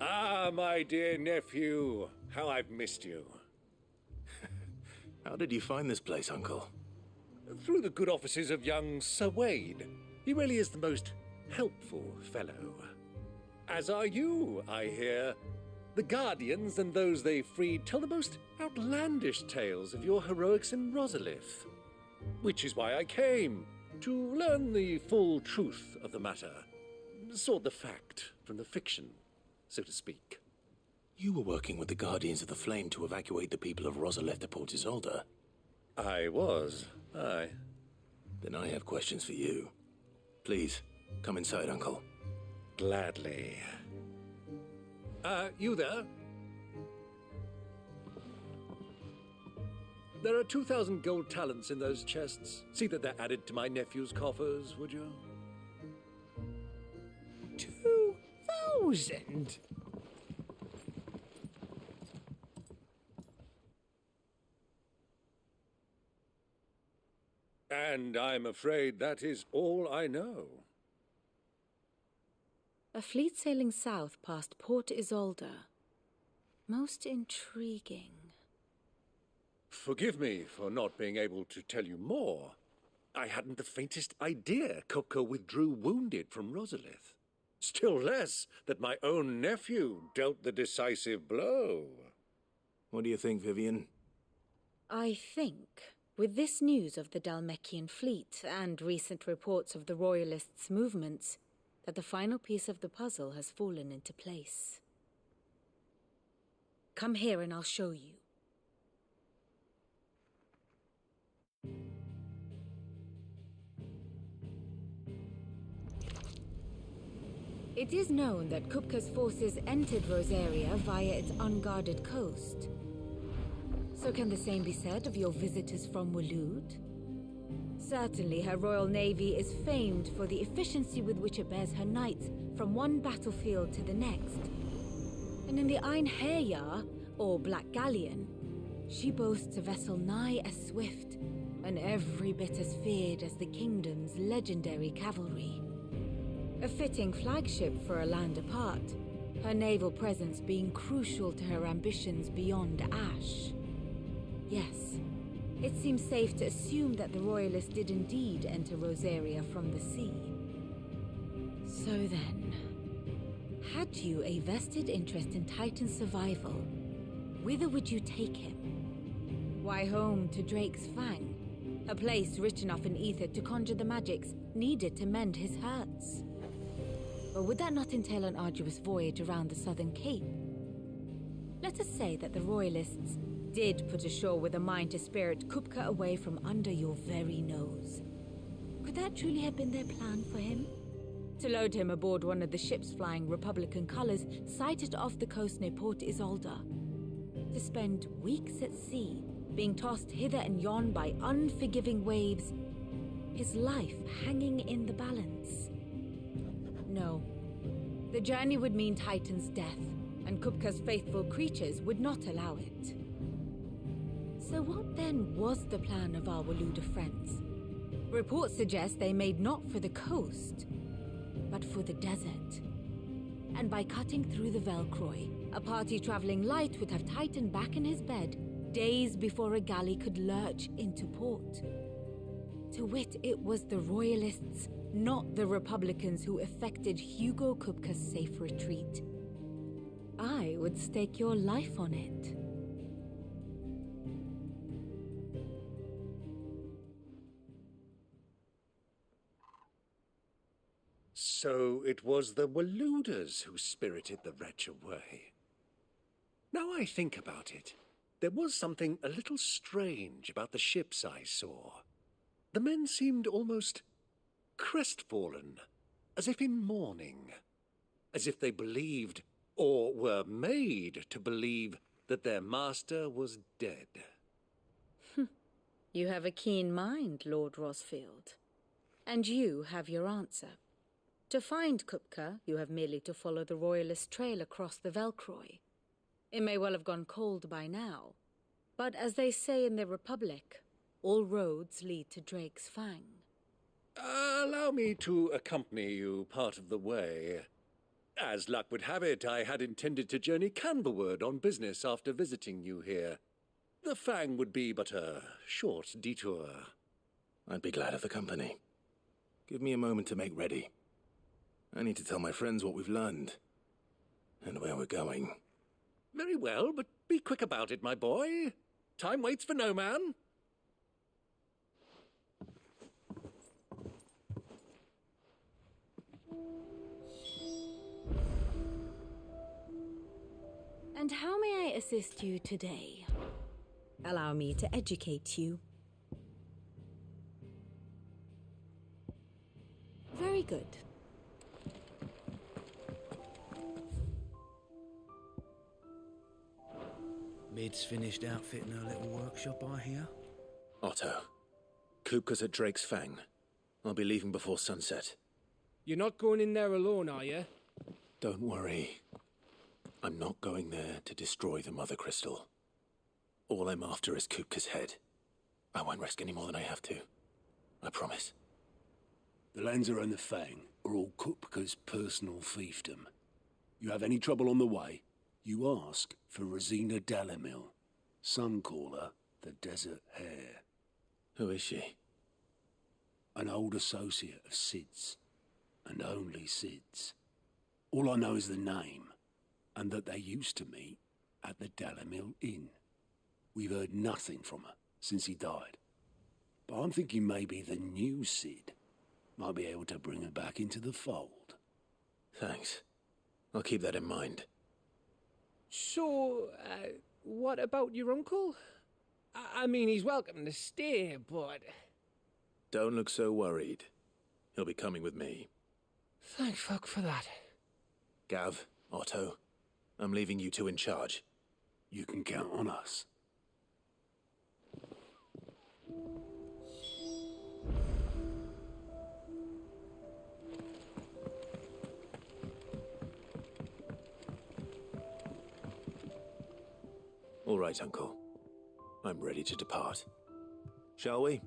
Ah, my dear nephew, how I've missed you. How did you find this place, Uncle? Through the good offices of young Sir Wade. He really is the most helpful fellow. As are you, I hear. The Guardians and those they freed tell the most outlandish tales of your heroics in Rosalith. Which is why I came, to learn the full truth of the matter. Sort the fact from the fiction, so to speak. You were working with the Guardians of the Flame to evacuate the people of Rosalith to Port Isolde. I was, aye. Then I have questions for you. Please, come inside, Uncle. Gladly. You there? There are 2,000 gold talents in those chests. See that they're added to my nephew's coffers, would you? 2,000? And I'm afraid that is all I know. A fleet sailing south past Port Isolde. Most intriguing. Forgive me for not being able to tell you more. I hadn't the faintest idea Kupka withdrew wounded from Rosalith. Still less that my own nephew dealt the decisive blow. What do you think, Vivian? I think, with this news of the Dalmekian fleet and recent reports of the Royalists' movements, that the final piece of the puzzle has fallen into place. Come here and I'll show you. It is known that Kupka's forces entered Rosaria via its unguarded coast. So can the same be said of your visitors from Waloed? Certainly her Royal Navy is famed for the efficiency with which it bears her knights from one battlefield to the next. And in the Ein Herjar, or Black Galleon, she boasts a vessel nigh as swift and every bit as feared as the kingdom's legendary cavalry. A fitting flagship for a land apart, her naval presence being crucial to her ambitions beyond Ash. Yes, it seems safe to assume that the Royalists did indeed enter Rosaria from the sea. So then, had you a vested interest in Titan's survival, whither would you take him? Why, home to Drake's Fang, a place rich enough in ether to conjure the magics needed to mend his hurts. Or would that not entail an arduous voyage around the southern cape? Let us say that the Royalists did put ashore with a mind to spirit Kupka away from under your very nose. Could that truly have been their plan for him? To load him aboard one of the ships flying Republican colors sighted off the coast near Port Isolde. To spend weeks at sea, being tossed hither and yon by unforgiving waves, his life hanging in the balance. No. The journey would mean Titan's death, and Kupka's faithful creatures would not allow it. So what then was the plan of our Waluda friends? Reports suggest they made not for the coast, but for the desert. And by cutting through the Velcroy, a party traveling light would have Titan back in his bed days before a galley could lurch into port. To wit, it was the Royalists, not the Republicans, who effected Hugo Kupka's safe retreat. I would stake your life on it. So it was the Waludas who spirited the wretch away. Now I think about it, there was something a little strange about the ships I saw. The men seemed almost crestfallen, as if in mourning. as if they believed, or were made to believe, that their master was dead. You have a keen mind, Lord Rosfield. And you have your answer. To find Kupka, you have merely to follow the Royalist trail across the Velcroy. It may well have gone cold by now, but as they say in the Republic, all roads lead to Drake's Fang. Allow me to accompany you part of the way. As luck would have it, I had intended to journey Canberward on business after visiting you here. The Fang would be but a short detour. I'd be glad of the company. Give me a moment to make ready. I need to tell my friends what we've learned, and where we're going. Very well, but be quick about it, my boy. Time waits for no man. And how may I assist you today? Allow me to educate you. Very good. Mid's finished outfitting her little workshop, I hear. Otto, Kupka's at Drake's Fang. I'll be leaving before sunset. You're not going in there alone, are you? Don't worry. I'm not going there to destroy the Mother Crystal. All I'm after is Kupka's head. I won't risk any more than I have to. I promise. The Lanza and the Fang are all Kupka's personal fiefdom. You have any trouble on the way, you ask for Rosina Dalamil. Some call her the Desert Hare. Who is she? An old associate of Sid's, and only Sid's. All I know is the name, and that they used to meet at the Dalamil Inn. We've heard nothing from her since he died. But I'm thinking maybe the new Sid might be able to bring her back into the fold. Thanks. I'll keep that in mind. So, what about your uncle? I mean, he's welcome to stay, but... Don't look so worried. He'll be coming with me. Thank fuck for that. Gav, Otto, I'm leaving you two in charge. You can count on us. All right, Uncle. I'm ready to depart. Shall we?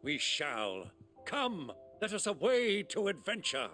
We shall. Come, let us away to adventure.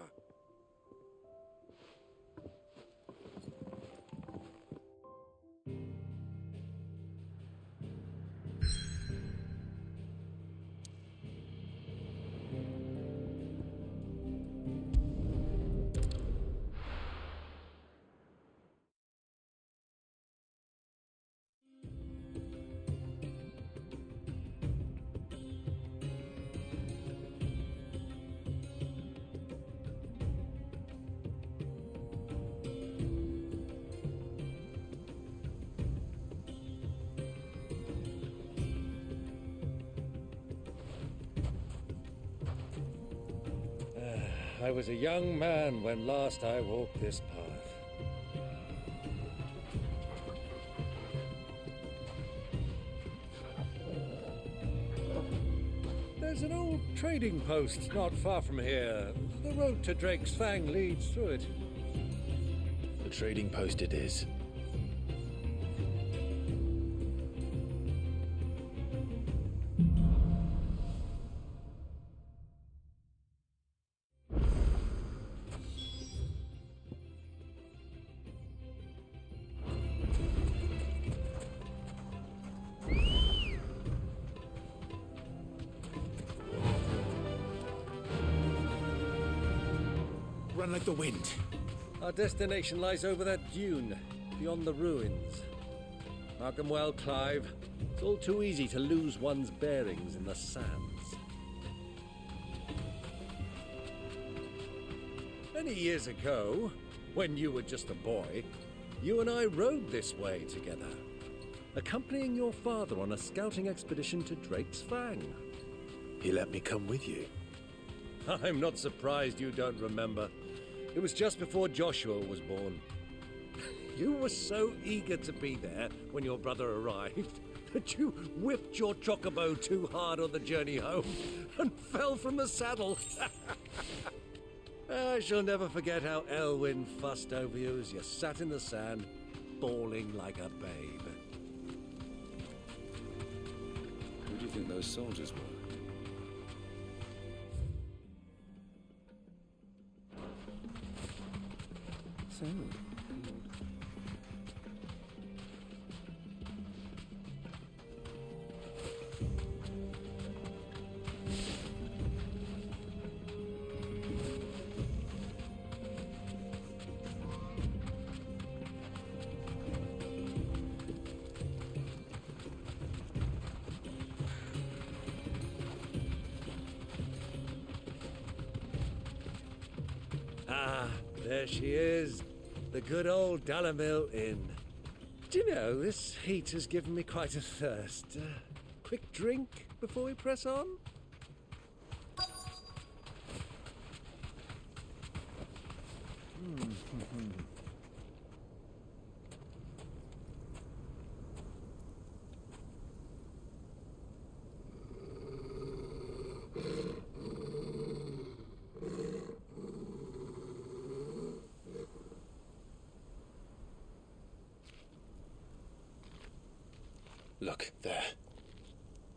I was a young man when last I walked this path. There's an old trading post not far from here. The road to Drake's Fang leads through it. The trading post it is. Run like the wind. Our destination lies over that dune, beyond the ruins. Mark them well, Clive. It's all too easy to lose one's bearings in the sands. Many years ago, when you were just a boy, you and I rode this way together, accompanying your father on a scouting expedition to Drake's Fang. He let me come with you. I'm not surprised you don't remember. It was just before Joshua was born. You were so eager to be there when your brother arrived that you whipped your chocobo too hard on the journey home and fell from the saddle. I shall never forget how Elwyn fussed over you as you sat in the sand, bawling like a babe. Who do you think those soldiers were? So, there she is, the good old Dalamil Inn. Do you know, this heat has given me quite a thirst. Quick drink before we press on? Look, there.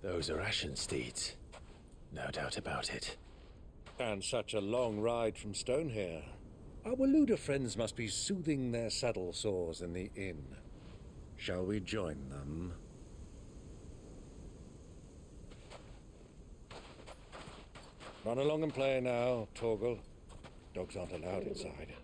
Those are Ashen steeds. No doubt about it. And such a long ride from Stonehair. Our Luda friends must be soothing their saddle sores in the inn. Shall we join them? Run along and play now, Torgal. Dogs aren't allowed inside.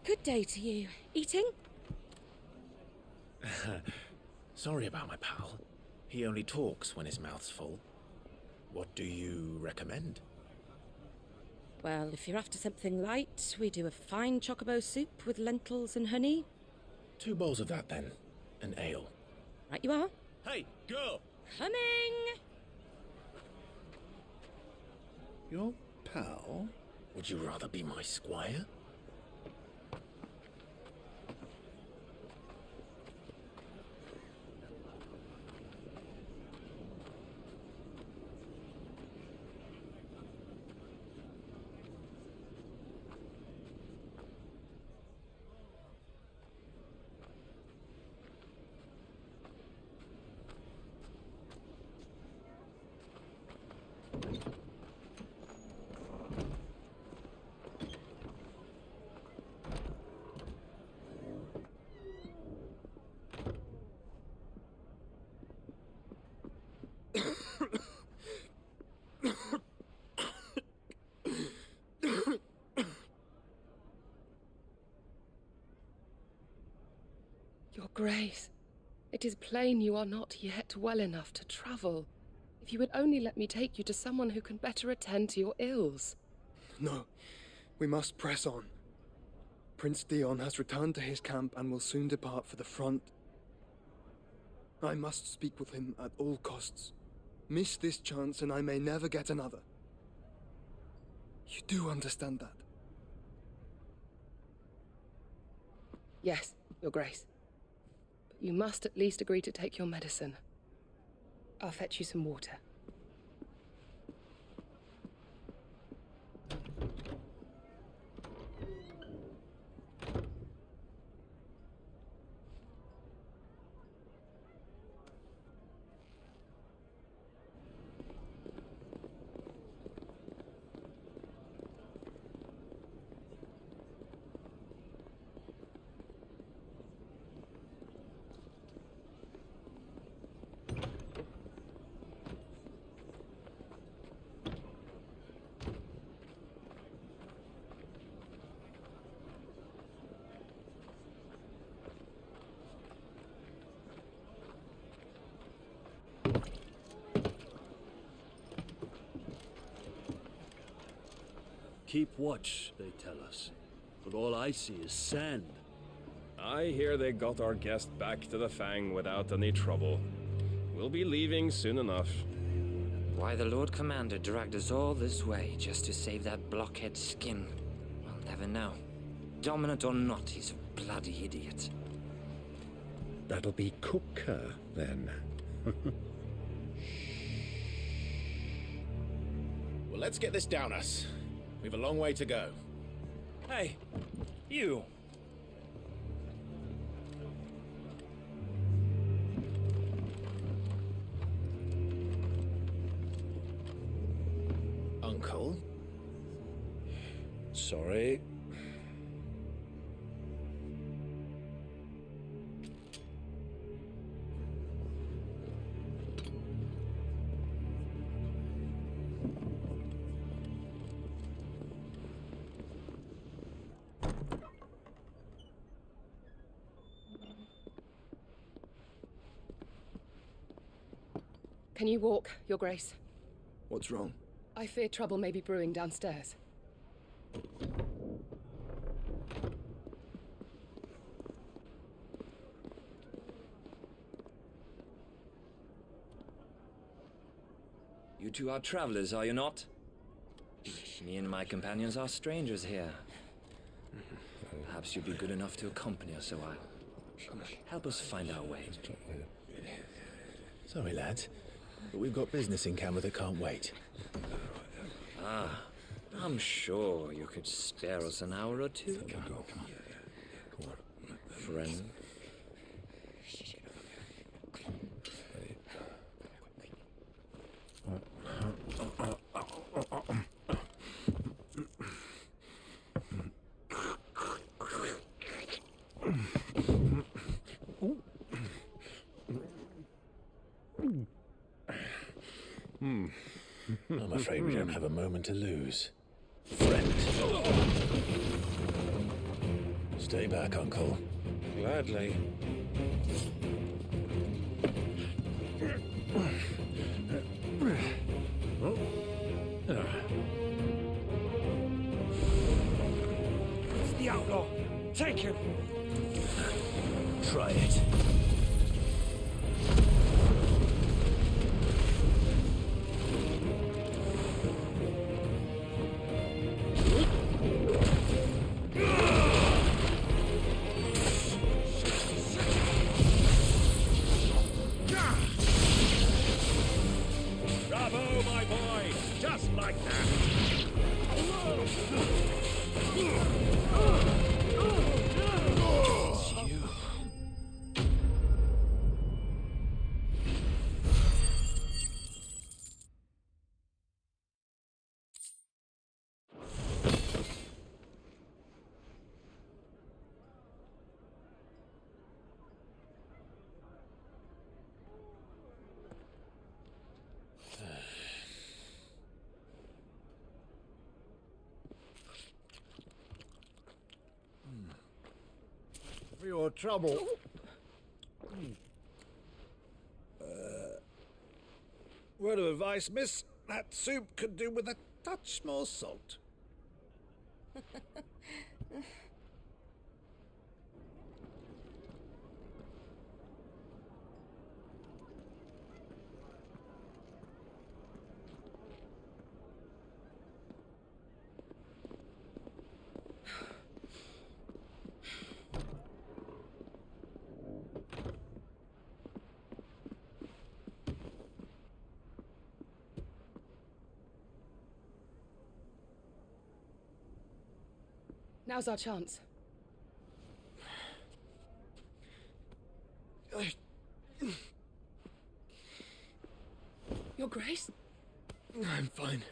Good day to you. Eating? Sorry about my pal. He only talks when his mouth's full. What do you recommend? Well, if you're after something light, we do a fine chocobo soup with lentils and honey. 2 bowls of that, then. An ale. Right you are. Hey, girl! Coming! Your pal? Would you rather be my squire? Your Grace, it is plain you are not yet well enough to travel. If you would only let me take you to someone who can better attend to your ills. No, we must press on. Prince Dion has returned to his camp and will soon depart for the front. I must speak with him at all costs. Miss this chance and I may never get another. You do understand that? Yes, Your Grace. But you must at least agree to take your medicine. I'll fetch you some water. Keep watch, they tell us. But all I see is sand. I hear they got our guest back to the Fang without any trouble. We'll be leaving soon enough. Why the Lord Commander dragged us all this way just to save that blockhead's skin, we'll never know. Dominant or not, he's a bloody idiot. That'll be Kupka, then. Well, let's get this down us. We've a long way to go. Hey, you! Uncle? Sorry. Can you walk, Your Grace? What's wrong? I fear trouble may be brewing downstairs. You two are travelers, are you not? Me and my companions are strangers here. Perhaps you'd be good enough to accompany us a while. Help us find our way. Sorry, lads, but we've got business in camera that can't wait. Ah, I'm sure you could spare us an hour or two. Come on. Friend. I'm afraid we don't have a moment to lose. Friend. Stay back, Uncle. Gladly. It's the outlaw! Take him! Try it. Bravo, my boy! Just like that! For your trouble. Word of advice, miss. That soup could do with a touch more salt. Now's our chance. Your Grace? I'm fine.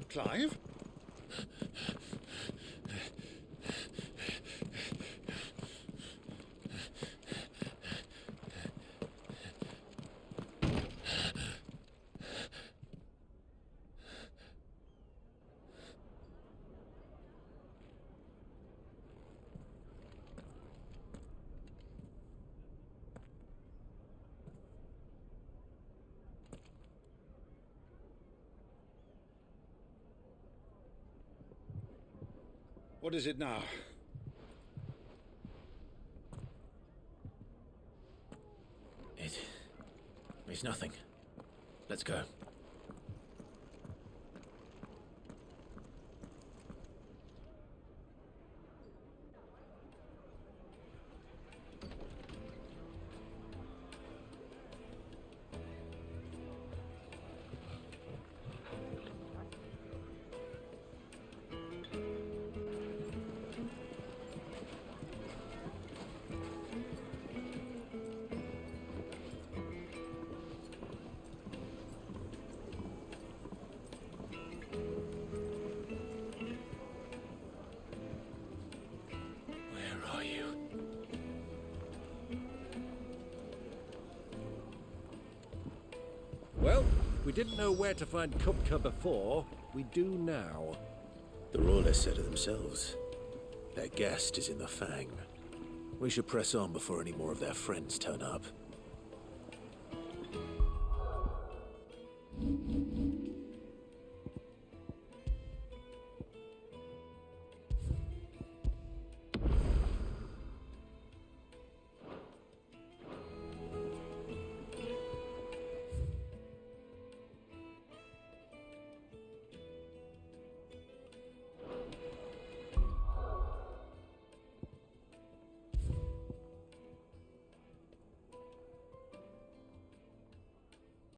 Clive? What is it now? It's nothing. Let's go. Well, we didn't know where to find Kupka before. We do now. The Royalists said it themselves. Their guest is in the Fang. We should press on before any more of their friends turn up.